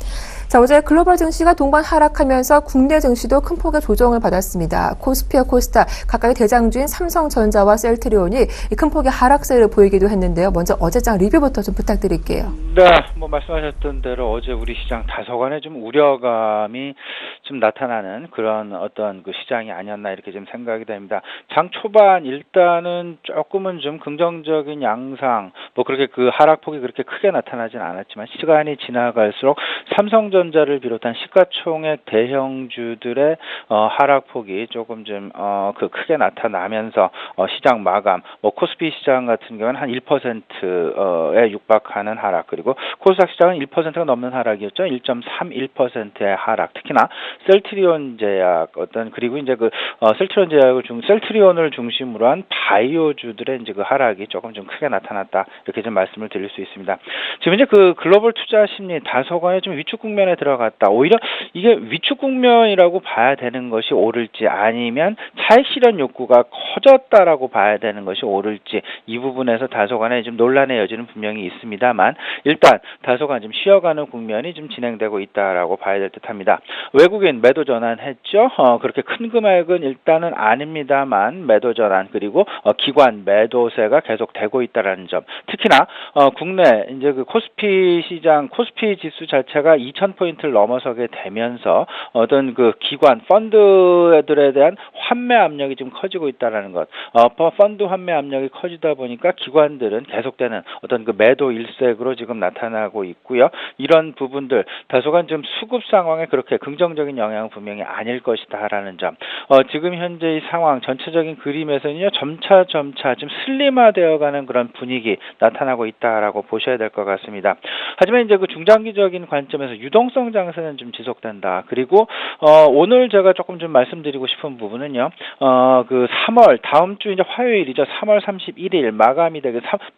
자, 어제 글로벌 증시가 동반 하락하면서 국내 증시도 큰 폭의 조정을 받았습니다. 코스피와 코스닥 각각의 대장주인 삼성전자와 셀트리온이 큰 폭의 하락세를 보이기도 했는데요. 먼저 어제장 리뷰부터 좀 부탁드릴게요. 네, 말씀하셨던 대로 어제 우리 시장 다소간에 좀 우려감이 좀 나타나는 그런 어떤 그 시장이 아니었나 이렇게 좀 생각이 됩니다. 장 초반 일단은 조금은 좀 긍정적인 양상, 그렇게 그 하락폭이 그렇게 크게 나타나진 않았지만 시간이 지나갈수록 삼성전자를 비롯한 시가총액 대형주들의 하락폭이 조금 좀 크게 나타나면서 시장 마감, 코스피 시장 같은 경우는 한 1%에 육박하는 하락, 그리고 코스닥 시장은 1%가 넘는 하락이었죠. 1.31%의 하락. 특히나 셀트리온 제약 그리고 이제 셀트리온을 중심으로 한 바이오주들의 이제 그 하락이 조금 좀 크게 나타났다. 이렇게 좀 말씀을 드릴 수 있습니다. 지금 이제 그 글로벌 투자 심리 다소간에 좀 위축 국면에 들어갔다. 오히려 이게 위축 국면이라고 봐야 되는 것이 옳을지, 아니면 차익 실현 욕구가 커졌다라고 봐야 되는 것이 옳을지, 이 부분에서 다소간에 좀 논란의 여지는 분명히 있습니다만, 일단 다소간 좀 쉬어가는 국면이 좀 진행되고 있다라고 봐야 될 듯합니다. 외국인 매도 전환했죠. 그렇게 큰 금액은 일단은 아닙니다만 매도 전환, 그리고 기관 매도세가 계속되고 있다라는 점. 특히나 국내 이제 그 코스피 시장, 코스피 지수 자체가 2,000포인트를 넘어서게 되면서 어떤 그 기관 펀드들에 대한 환매 압력이 좀 커지고 있다라는 것. 펀드 환매 압력이 커지다 보니까 기관들은 계속되는 어떤 그 매도 일색으로 지금 나타나고 있고요. 이런 부분들 다소간 좀 수급 상황에 그렇게 긍정적인 영향은 분명히 아닐 것이다라는 점. 지금 현재의 상황 전체적인 그림에서는요, 점차 좀 슬림화되어가는 그런 분위기 나타나고 있다라고 보셔야 될 것 같습니다. 하지만 이제 그 중장기적인 관점에서 유동성 장세는 좀 지속된다. 그리고 오늘 제가 조금 좀 말씀드리고 싶은 부분은요, 그 3월 다음 주 이제 화요일이죠. 3월 31일 마감이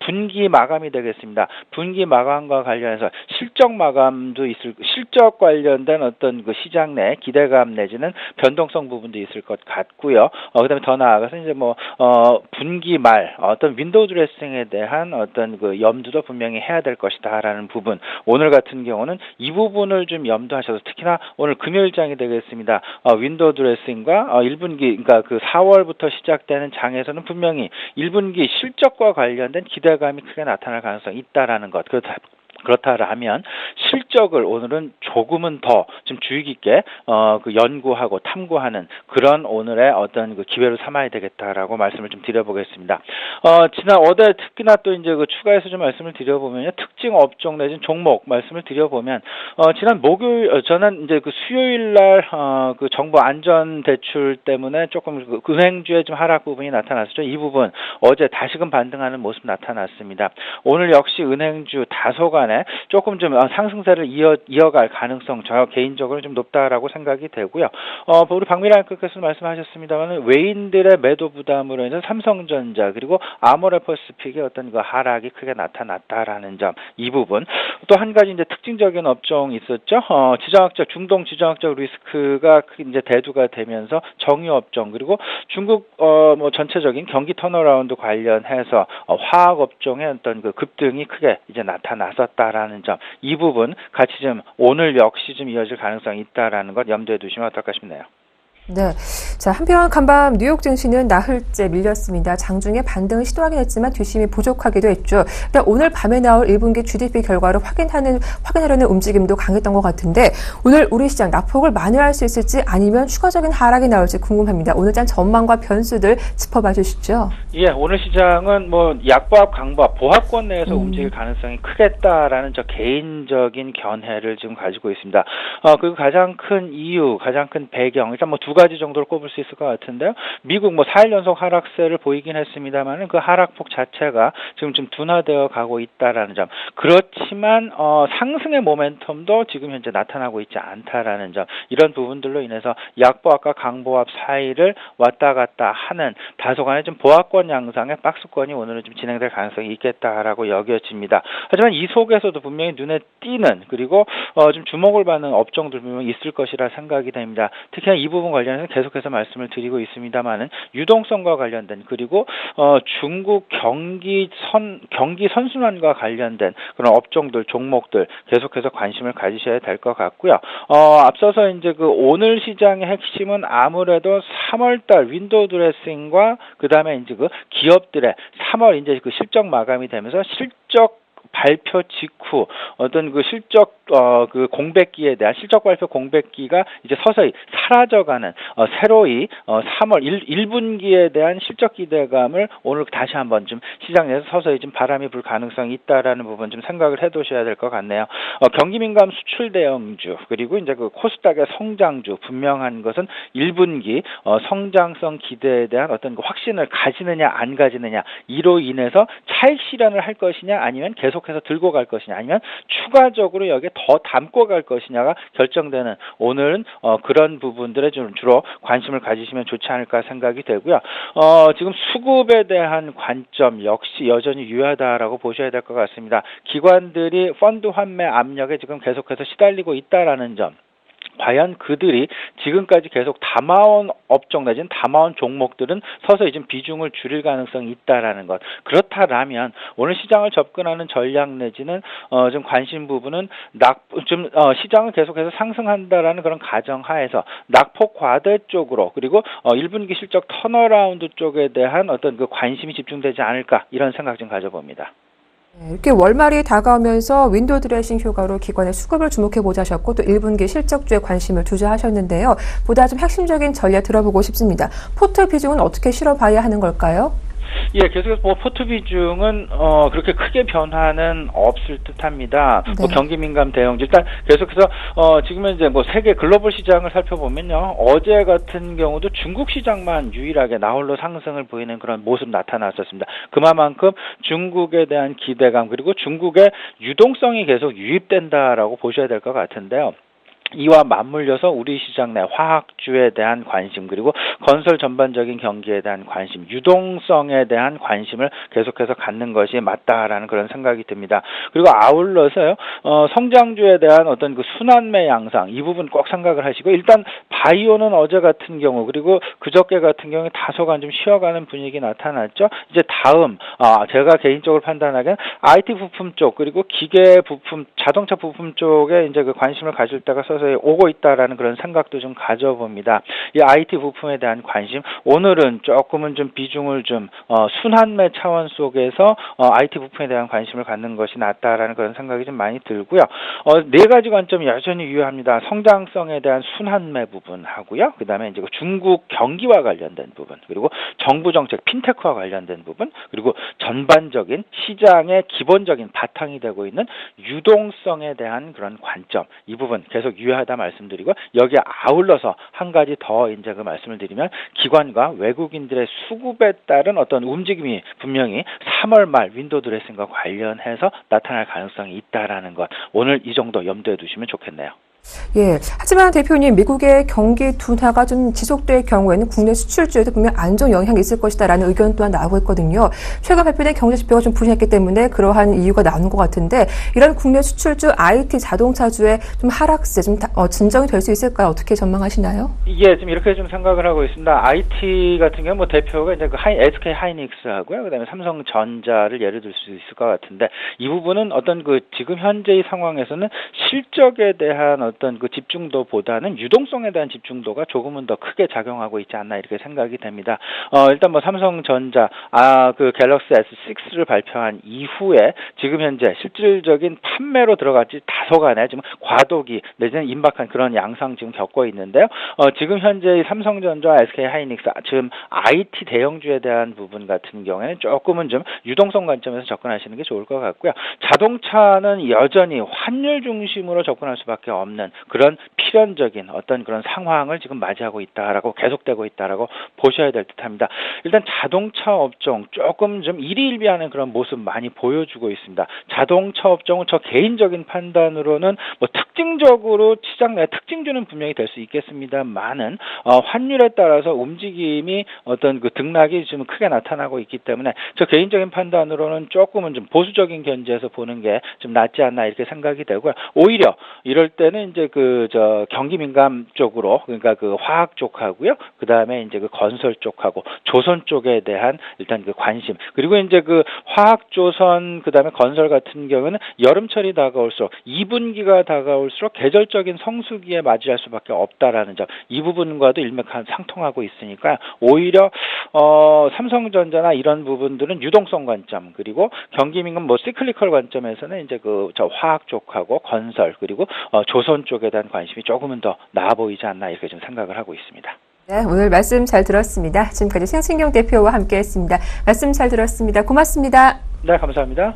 분기 마감이 되겠습니다. 분기 마감과 관련해서 실적 마감도 실적 관련된 어떤 그 시장 내 기대감 내지는 변동성 부분도 있을 것 같고요. 그다음에 더 나아가서 이제 분기 말 어떤 윈도우 드레싱에 대한 어떤 그 염두도 분명히 해야 될 것이다라는 부분. 오늘 같은 경우는 이 부분을 좀 염두하셔서, 특히나 오늘 금요일장이 되겠습니다. 윈도우 드레싱과 1분기, 그러니까 그 4월부터 시작되는 장에서는 분명히 1분기 실적과 관련된 기대감이 크게 나타날 가능성이 있다라는 것. 그렇다라면 실적을 오늘은 조금은 더 좀 주의 깊게 그 연구하고 탐구하는 그런 오늘의 어떤 그 기회로 삼아야 되겠다라고 말씀을 좀 드려보겠습니다. 어제 특히나 또 이제 그 추가해서 좀 말씀을 드려보면요, 특징 업종 내지는 종목 말씀을 드려보면 지난 목요일 저는 이제 그 수요일 날 그 정부 안전 대출 때문에 조금 그 은행주의 좀 하락 부분이 나타났었죠. 이 부분 어제 다시금 반등하는 모습 나타났습니다. 오늘 역시 은행주 다소간에 조금 좀 상승세를 이어갈 가능성 저 개인적으로 좀 높다라고 생각이 되고요. 우리 박미란 께서 말씀하셨습니다만 외인들의 매도 부담으로 인해서 삼성전자 그리고 아모레퍼시픽의 어떤 그 하락이 크게 나타났다라는 점, 이 부분. 또 한 가지 이제 특징적인 업종이 있었죠. 중동 지정학적 리스크가 이제 대두가 되면서 정유 업종, 그리고 중국 전체적인 경기 턴어라운드 관련해서 화학 업종의 어떤 그 급등이 크게 이제 나타났었다라는 점, 이 부분 같이 좀 오늘 역시 좀 이어질 가능성이 있다라는 것 염두에 두시면 어떨까 싶네요. 네. 자, 한편 간밤 뉴욕 증시는 나흘째 밀렸습니다. 장중에 반등을 시도하긴 했지만 뒷심이 부족하기도 했죠. 일단 오늘 밤에 나올 1분기 GDP 결과를 확인하려는 움직임도 강했던 것 같은데 오늘 우리 시장 낙폭을 만회할 수 있을지 아니면 추가적인 하락이 나올지 궁금합니다. 오늘 장 전망과 변수들 짚어봐 주시죠. 예, 오늘 시장은 뭐 약보합, 강보합, 보합권 내에서 움직일 가능성이 크겠다라는 저 개인적인 견해를 지금 가지고 있습니다. 그리고 가장 큰 이유, 가장 큰 배경, 일단 뭐 두 가지 정도를 꼽을 수 있을 것 같은데요. 미국 뭐 4일 연속 하락세를 보이긴 했습니다만은 그 하락폭 자체가 지금 좀 둔화되어 가고 있다라는 점. 그렇지만 상승의 모멘텀도 지금 현재 나타나고 있지 않다라는 점. 이런 부분들로 인해서 약보합과 강보합 사이를 왔다 갔다 하는 다소간의 좀 보합권 양상의 박스권이 오늘은 좀 진행될 가능성이 있겠다라고 여겨집니다. 하지만 이 속에서도 분명히 눈에 띄는 그리고 좀 주목을 받는 업종들 분명히 있을 것이라 생각이 됩니다. 특히나 이 부분 관련해서 계속해서 말씀을 드리고 있습니다만은 유동성과 관련된 그리고 중국 경기 선순환과 관련된 그런 업종들 종목들 계속해서 관심을 가지셔야 될 것 같고요. 앞서서 이제 그 오늘 시장의 핵심은 아무래도 3월달 윈도우 드레싱과 그 다음에 이제 그 기업들의 3월 이제 그 실적 마감이 되면서 실적 발표 직후 어떤 그 실적 그 공백기에 대한 실적 발표 공백기가 이제 서서히 사라져가는 새로이 3월 1분기에 대한 실적 기대감을 오늘 다시 한번 좀 시장 내에서 서서히 좀 바람이 불 가능성이 있다라는 부분 좀 생각을 해두셔야 될 것 같네요. 경기 민감 수출 대형주 그리고 이제 그 코스닥의 성장주 분명한 것은 1분기 성장성 기대에 대한 어떤 그 확신을 가지느냐 안 가지느냐 이로 인해서 차익 실현을 할 것이냐 아니면 계속해서 들고 갈 것이냐 아니면 추가적으로 여기에 더 담고 갈 것이냐가 결정되는 오늘은 그런 부분들에 좀 주로 관심을 가지시면 좋지 않을까 생각이 되고요. 지금 수급에 대한 관점 역시 여전히 유효하다라고 보셔야 될 것 같습니다. 기관들이 펀드 환매 압력에 지금 계속해서 시달리고 있다라는 점. 과연 그들이 지금까지 계속 담아온 업종 내지는 담아온 종목들은 서서히 좀 비중을 줄일 가능성이 있다라는 것. 그렇다라면 오늘 시장을 접근하는 전략 내지는 좀 관심 부분은 시장을 계속해서 상승한다라는 그런 가정하에서 낙폭 과대 쪽으로 그리고 1분기 실적 턴어라운드 쪽에 대한 어떤 그 관심이 집중되지 않을까 이런 생각 좀 가져봅니다. 이렇게 월말이 다가오면서 윈도우 드레싱 효과로 기관의 수급을 주목해보자 하셨고 또 1분기 실적주에 관심을 두자 하셨는데요. 보다 좀 핵심적인 전략 들어보고 싶습니다. 포트 비중은 어떻게 실어봐야 하는 걸까요? 예, 계속해서 뭐 포트 비중은 그렇게 크게 변화는 없을 듯합니다. 네. 뭐 경기 민감 대형주 일단 계속해서 지금 현재 뭐 세계 글로벌 시장을 살펴보면요, 어제 같은 경우도 중국 시장만 유일하게 나홀로 상승을 보이는 그런 모습 나타났었습니다. 그만큼 중국에 대한 기대감 그리고 중국의 유동성이 계속 유입된다라고 보셔야 될 것 같은데요. 이와 맞물려서 우리 시장 내 화학주에 대한 관심 그리고 건설 전반적인 경기에 대한 관심, 유동성에 대한 관심을 계속해서 갖는 것이 맞다라는 그런 생각이 듭니다. 그리고 아울러서요, 성장주에 대한 어떤 그 순환매 양상 이 부분 꼭 생각을 하시고 일단 바이오는 어제 같은 경우 그리고 그저께 같은 경우에 다소간 좀 쉬어가는 분위기 나타났죠. 이제 다음 제가 개인적으로 판단하기에는 IT 부품 쪽 그리고 기계 부품, 자동차 부품 쪽에 이제 그 관심을 가질 때가 서서히 오고 있다라는 그런 생각도 좀 가져봅니다. 이 IT 부품에 대한 관심 오늘은 조금은 좀 비중을 좀 순환매 차원 속에서 IT 부품에 대한 관심을 갖는 것이 낫다라는 그런 생각이 좀 많이 들고요. 네 가지 관점이 여전히 유효합니다. 성장성에 대한 순환매 부분하고요. 그다음에 이제 중국 경기와 관련된 부분 그리고 정부 정책 핀테크와 관련된 부분 그리고 전반적인 시장의 기본적인 바탕이 되고 있는 유동성에 대한 그런 관점 이 부분 계속 유효하다 말씀드리고 여기에 아울러서 한 가지 더 이제 그 말씀을 드리면 기관과 외국인들의 수급에 따른 어떤 움직임이 분명히 3월 말 윈도우 드레싱과 관련해서 나타날 가능성이 있다라는 것 오늘 이 정도 염두에 두시면 좋겠네요. 예. 하지만 대표님, 미국의 경기 둔화가 좀 지속될 경우에는 국내 수출주에도 분명 안 좋은 영향이 있을 것이다라는 의견 또한 나오고 있거든요. 최근 발표된 경제 지표가 좀 부진했기 때문에 그러한 이유가 나오는 것 같은데 이런 국내 수출주 IT 자동차주의 좀 하락세 좀 진정이 될 수 있을까요? 어떻게 전망하시나요? 예, 지금 이렇게 좀 생각을 하고 있습니다. IT 같은 경우 뭐 대표가 이제 그 SK 하이닉스하고요, 그다음에 삼성전자를 예를 들 수 있을 것 같은데 이 부분은 어떤 그 지금 현재의 상황에서는 실적에 대한 어떤 그 집중도보다는 유동성에 대한 집중도가 조금은 더 크게 작용하고 있지 않나 이렇게 생각이 됩니다. 일단 뭐 삼성전자 그 갤럭시 S6를 발표한 이후에 지금 현재 실질적인 판매로 들어갔지 다소간에 지금 과도기 내지는 임박한 그런 양상 지금 겪고 있는데요. 지금 현재 삼성전자, SK하이닉스 지금 IT 대형주에 대한 부분 같은 경우에는 조금은 좀 유동성 관점에서 접근하시는 게 좋을 것 같고요. 자동차는 여전히 환율 중심으로 접근할 수밖에 없는 그런 필연적인 어떤 그런 상황을 지금 맞이하고 있다라고 계속되고 있다라고 보셔야 될 듯합니다. 일단 자동차 업종 조금 좀 일희일비하는 그런 모습 많이 보여주고 있습니다. 자동차 업종은 저 개인적인 판단으로는 뭐 특징적으로 시장 내 특징주는 분명히 될 수 있겠습니다만은 환율에 따라서 움직임이 어떤 그 등락이 지금 크게 나타나고 있기 때문에 저 개인적인 판단으로는 조금은 좀 보수적인 견지에서 보는 게 좀 낫지 않나 이렇게 생각이 되고요. 오히려 이럴 때는 이제 경기 민감 쪽으로 그러니까 그 화학 쪽하고요. 그 다음에 이제 그 건설 쪽하고 조선 쪽에 대한 일단 그 관심 그리고 이제 그 화학 조선 그 다음에 건설 같은 경우는 여름철이 다가올수록 2분기가 다가올수록 계절적인 성수기에 맞이할 수밖에 없다라는 점 이 부분과도 일맥한 상통하고 있으니까 오히려 삼성전자나 이런 부분들은 유동성 관점 그리고 경기 민감 뭐 시클리컬 관점에서는 이제 저 화학 쪽하고 건설 그리고 조선 쪽에 대한 관심이 조금은 더 나아 보이지 않나 이렇게 좀 생각을 하고 있습니다. 네, 오늘 말씀 잘 들었습니다. 지금까지 신승용 대표와 함께했습니다. 말씀 잘 들었습니다. 고맙습니다. 네, 감사합니다.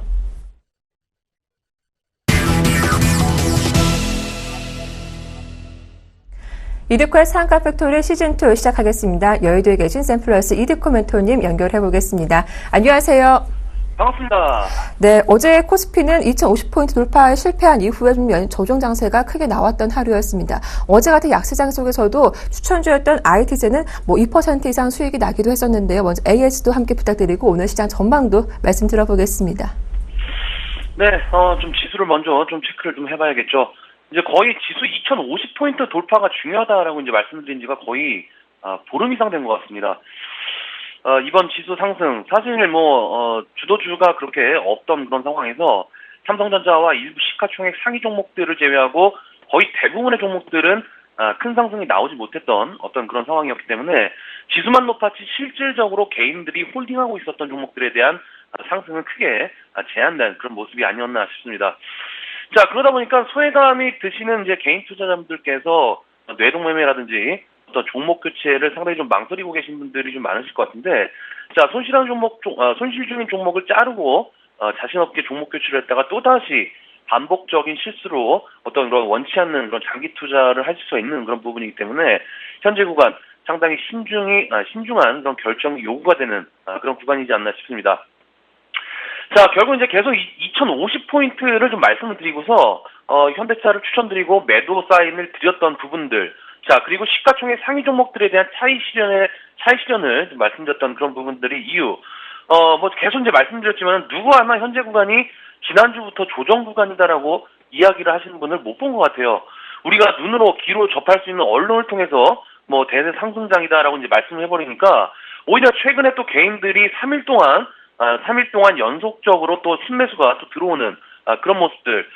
이득화 상가 팩토리 시즌2 시작하겠습니다. 여의도에 계신 샘플러스 이득호 멘토님 연결해 보겠습니다. 안녕하세요. 반갑습니다. 네, 어제 코스피는 2050포인트 돌파에 실패한 이후에 좀 조정 장세가 크게 나왔던 하루였습니다. 어제 같은 약세장 속에서도 추천주였던 IT제는 뭐 2% 이상 수익이 나기도 했었는데요. 먼저 AS도 함께 부탁드리고 오늘 시장 전망도 말씀 들어보겠습니다. 네, 좀 지수를 먼저 좀 체크를 좀 해봐야겠죠. 이제 거의 지수 2050포인트 돌파가 중요하다라고 이제 말씀드린 지가 거의 보름 이상 된 것 같습니다. 이번 지수 상승, 사실 주도주가 그렇게 없던 그런 상황에서 삼성전자와 일부 시가총액 상위 종목들을 제외하고 거의 대부분의 종목들은 큰 상승이 나오지 못했던 어떤 그런 상황이었기 때문에 지수만 높았지 실질적으로 개인들이 홀딩하고 있었던 종목들에 대한 상승은 크게 제한된 그런 모습이 아니었나 싶습니다. 자, 그러다 보니까 소외감이 드시는 이제 개인 투자자분들께서 뇌동매매라든지 어떤 종목 교체를 상당히 좀 망설이고 계신 분들이 좀 많으실 것 같은데, 자, 손실 중인 종목을 자르고 자신 없게 종목 교체를 했다가 또 다시 반복적인 실수로 어떤 그런 원치 않는 그런 장기 투자를 할 수 있는 그런 부분이기 때문에 현재 구간 상당히 신중한 그런 결정이 요구가 되는 그런 구간이지 않나 싶습니다. 자, 결국 이제 계속 2050포인트를 좀 말씀을 드리고서 현대차를 추천드리고 매도 사인을 드렸던 부분들, 자, 그리고 시가총액 상위 종목들에 대한 차이 실현을 좀 말씀드렸던 그런 부분들이 이유. 계속 이제 말씀드렸지만 누구 하나 현재 구간이 지난주부터 조정 구간이다라고 이야기를 하시는 분을 못 본 것 같아요. 우리가 눈으로 귀로 접할 수 있는 언론을 통해서 대세 상승장이다라고 이제 말씀을 해버리니까 오히려 최근에 또 개인들이 3일 동안 연속적으로 또 순매수가 또 들어오는 그런 모습들.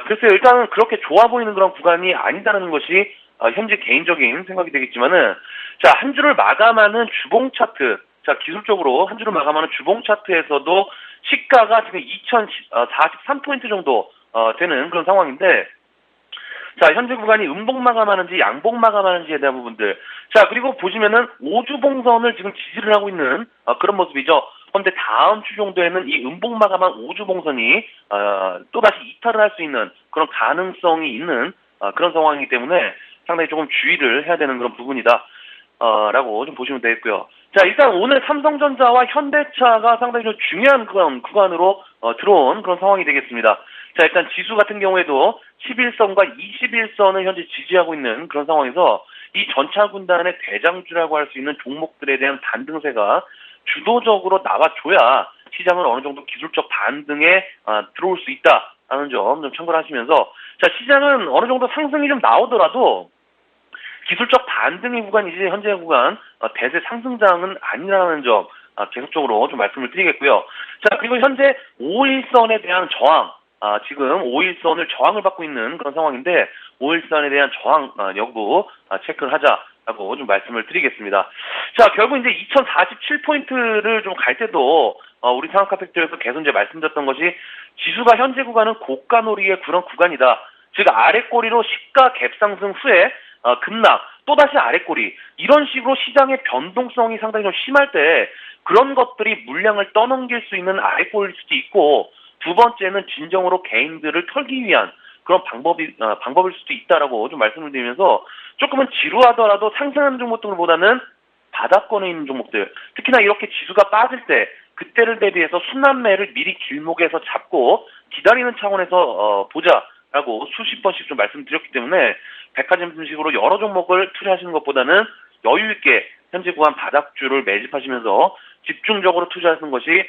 글쎄요, 일단은 그렇게 좋아 보이는 그런 구간이 아니다라는 것이 현재 개인적인 생각이 되겠지만은, 자, 한 주를 마감하는 주봉 차트, 자, 기술적으로 한 주를 마감하는 주봉 차트에서도 시가가 지금 2043포인트 정도 되는 그런 상황인데, 자, 현재 구간이 음봉 마감하는지 양봉 마감하는지에 대한 부분들. 자, 그리고 보시면은 5주 봉선을 지금 지지를 하고 있는 그런 모습이죠. 그런데 다음 주 정도에는 이 음봉 마감한 5주 봉선이 또다시 이탈을 할 수 있는 그런 가능성이 있는 그런 상황이기 때문에 상당히 조금 주의를 해야 되는 그런 부분이다 라고 좀 보시면 되겠고요. 자, 일단 오늘 삼성전자와 현대차가 상당히 좀 중요한 그런 구간으로 들어온 그런 상황이 되겠습니다. 자, 일단 지수 같은 경우에도 11선과 21선을 현재 지지하고 있는 그런 상황에서 이 전차 군단의 대장주라고 할 수 있는 종목들에 대한 반등세가 주도적으로 나와줘야 시장은 어느 정도 기술적 반등에 들어올 수 있다라는 점 좀 참고를 하시면서, 자, 시장은 어느 정도 상승이 좀 나오더라도 기술적 반등의 구간이지 현재 구간 대세 상승장은 아니라는 점 계속적으로 좀 말씀을 드리겠고요. 자, 그리고 현재 5일선에 대한 저항, 지금 5일선을 저항을 받고 있는 그런 상황인데 5일선에 대한 저항 여부 체크를 하자라고 좀 말씀을 드리겠습니다. 자, 결국 이제 2047포인트를 좀 갈 때도 우리 상한가팩트에서 계속 이제 말씀드렸던 것이 지수가 현재 구간은 고가놀이의 그런 구간이다. 즉 아래꼬리로 시가 갭 상승 후에 급락 또다시 아래꼬리 이런 식으로 시장의 변동성이 상당히 좀 심할 때 그런 것들이 물량을 떠넘길 수 있는 아래꼬리일 수도 있고 두 번째는 진정으로 개인들을 털기 위한 그런 방법일 수도 있다라고 좀 말씀을 드리면서 조금은 지루하더라도 상승하는 종목들보다는 바닥권에 있는 종목들 특히나 이렇게 지수가 빠질 때 그때를 대비해서 순환매를 미리 길목에서 잡고 기다리는 차원에서 보자라고 수십 번씩 좀 말씀드렸기 때문에 백화점식으로 여러 종목을 투자하시는 것보다는 여유 있게 현재 구간 바닥주를 매집하시면서 집중적으로 투자하시는 것이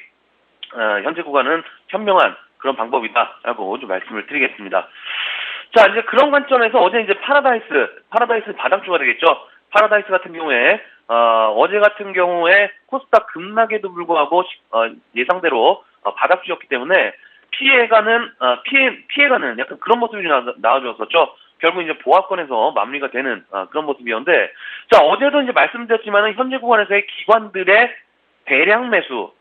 현재 구간은 현명한 그런 방법이다라고 좀 말씀을 드리겠습니다. 자, 이제 그런 관점에서 어제 이제 파라다이스 바닥주가 되겠죠. 파라다이스 같은 경우에 어제 같은 경우에 코스닥 급락에도 불구하고 예상대로 바닥주였기 때문에 피해가는 약간 그런 모습이 나와줬었죠. 결국 이제 보합권에서 마무리가 되는 그런 모습이었는데, 자, 어제도 이제 말씀드렸지만은 현재 구간에서의 기관들의 대량 매수,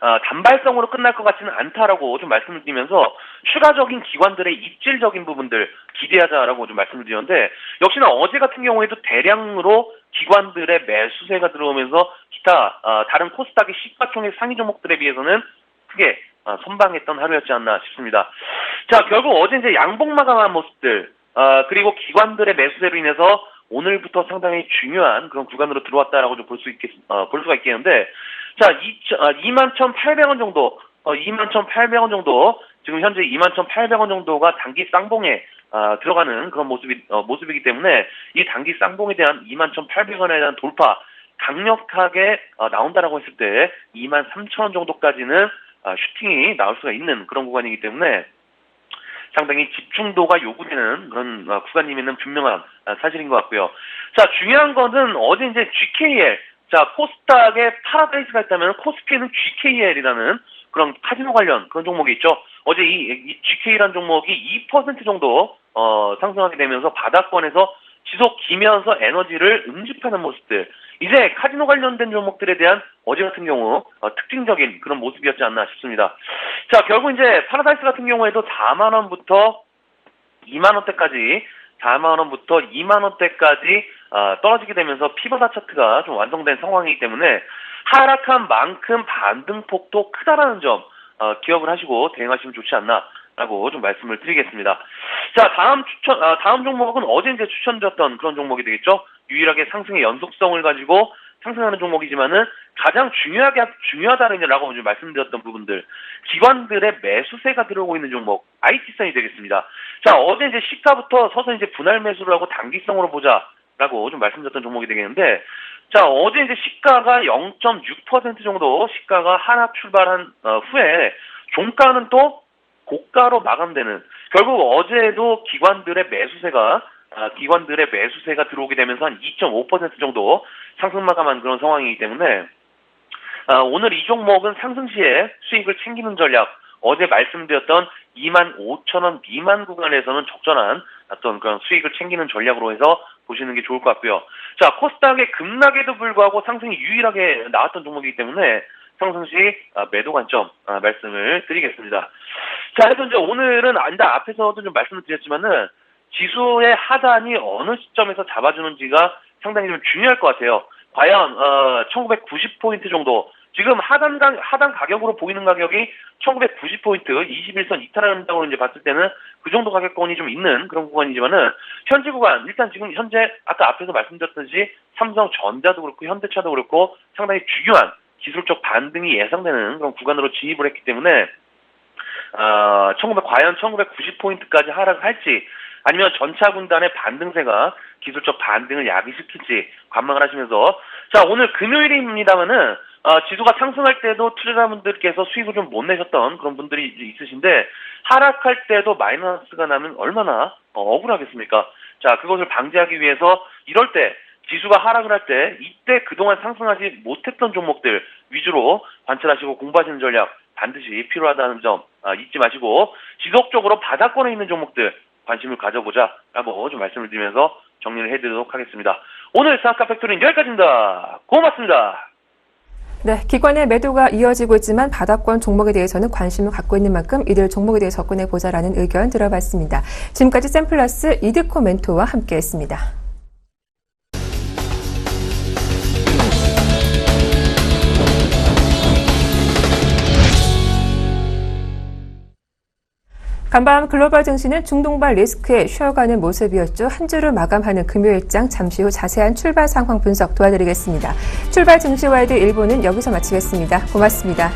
단발성으로 끝날 것 같지는 않다라고 좀 말씀을 드리면서 추가적인 기관들의 입질적인 부분들 기대하자라고 좀 말씀을 드렸는데 역시나 어제 같은 경우에도 대량으로 기관들의 매수세가 들어오면서 기타 다른 코스닥의 시가총액 상위 종목들에 비해서는 크게 선방했던 하루였지 않나 싶습니다. 자, 결국 어제 이제 양봉 마감한 모습들 그리고 기관들의 매수세로 인해서 오늘부터 상당히 중요한 그런 구간으로 들어왔다라고 좀 볼 수가 있겠는데, 자, 21,800원 정도, 21,800원 정도, 지금 현재 21,800원 정도가 단기 쌍봉에 들어가는 그런 모습이기 때문에 이 단기 쌍봉에 대한 21,800원에 대한 돌파 강력하게 나온다라고 했을 때 23,000원 정도까지는 슈팅이 나올 수가 있는 그런 구간이기 때문에 상당히 집중도가 요구되는 그런 구간임에는 분명한 사실인 것 같고요. 자, 중요한 것은 어제 이제 GKL, 자, 코스닥에 파라다이스가 있다면 코스피에는 GKL이라는 그런 카지노 관련 그런 종목이 있죠. 어제 이 GK라는 종목이 2% 정도 상승하게 되면서 바닥권에서 지속 기면서 에너지를 응집하는 모습들. 이제 카지노 관련된 종목들에 대한 어제 같은 경우 특징적인 그런 모습이었지 않나 싶습니다. 자, 결국 이제 파라다이스 같은 경우에도 4만 원부터 2만 원대까지 떨어지게 되면서 피보다 차트가 좀 완성된 상황이기 때문에 하락한 만큼 반등폭도 크다라는 점 기억을 하시고 대응하시면 좋지 않나라고 좀 말씀을 드리겠습니다. 자, 다음 종목은 어제 이제 추천드렸던 그런 종목이 되겠죠. 유일하게 상승의 연속성을 가지고 상승하는 종목이지만은 가장 중요하다라고 말씀드렸던 부분들, 기관들의 매수세가 들어오고 있는 종목, IT선이 되겠습니다. 자, 어제 이제 시가부터 서서 이제 분할 매수를 하고 단기성으로 보자라고 좀 말씀드렸던 종목이 되겠는데, 자, 어제 이제 시가가 0.6% 정도 시가가 하락 출발한 후에 종가는 또 고가로 마감되는, 결국 어제도 기관들의 매수세가 들어오게 되면서 한 2.5% 정도 상승 마감한 그런 상황이기 때문에 오늘 이 종목은 상승 시에 수익을 챙기는 전략, 어제 말씀드렸던 25,000원 미만 구간에서는 적절한 어떤 그런 수익을 챙기는 전략으로 해서 보시는 게 좋을 것 같고요. 자, 코스닥의 급락에도 불구하고 상승이 유일하게 나왔던 종목이기 때문에 상승 시 매도 관점 말씀을 드리겠습니다. 자, 그래서 이제 오늘은 앞에서도 좀 말씀을 드렸지만은 지수의 하단이 어느 시점에서 잡아주는지가 상당히 좀 중요할 것 같아요. 과연 1990포인트 정도, 지금 하단 가격으로 보이는 가격이 1990포인트 21선 이탈한다고 이제 봤을 때는 그 정도 가격권이 좀 있는 그런 구간이지만은 현재 구간, 일단 지금 현재 아까 앞에서 말씀드렸듯이 삼성전자도 그렇고 현대차도 그렇고 상당히 중요한 기술적 반등이 예상되는 그런 구간으로 진입을 했기 때문에 과연 1990포인트까지 하락할지 아니면 전차 군단의 반등세가 기술적 반등을 야기시킬지 관망을 하시면서, 자, 오늘 금요일입니다만은 지수가 상승할 때도 투자자분들께서 수익을 좀 못 내셨던 그런 분들이 있으신데 하락할 때도 마이너스가 나면 얼마나 억울하겠습니까? 자, 그것을 방지하기 위해서 이럴 때 지수가 하락을 할 때 이때 그동안 상승하지 못했던 종목들 위주로 관찰하시고 공부하시는 전략 반드시 필요하다는 점 잊지 마시고 지속적으로 바닥권에 있는 종목들 관심을 가져보자라고 좀 말씀을 드리면서 정리를 해드리도록 하겠습니다. 오늘 스타카 팩토리는 여기까지입니다. 고맙습니다. 네, 기관의 매도가 이어지고 있지만 바닥권 종목에 대해서는 관심을 갖고 있는 만큼 이들 종목에 대해 접근해보자라는 의견 들어봤습니다. 지금까지 샘플러스 이드코 멘토와 함께했습니다. 간밤 글로벌 증시는 중동발 리스크에 쉬어가는 모습이었죠. 한 주를 마감하는 금요일장 잠시 후 자세한 출발 상황 분석 도와드리겠습니다. 출발 증시와이드 1부는 여기서 마치겠습니다. 고맙습니다.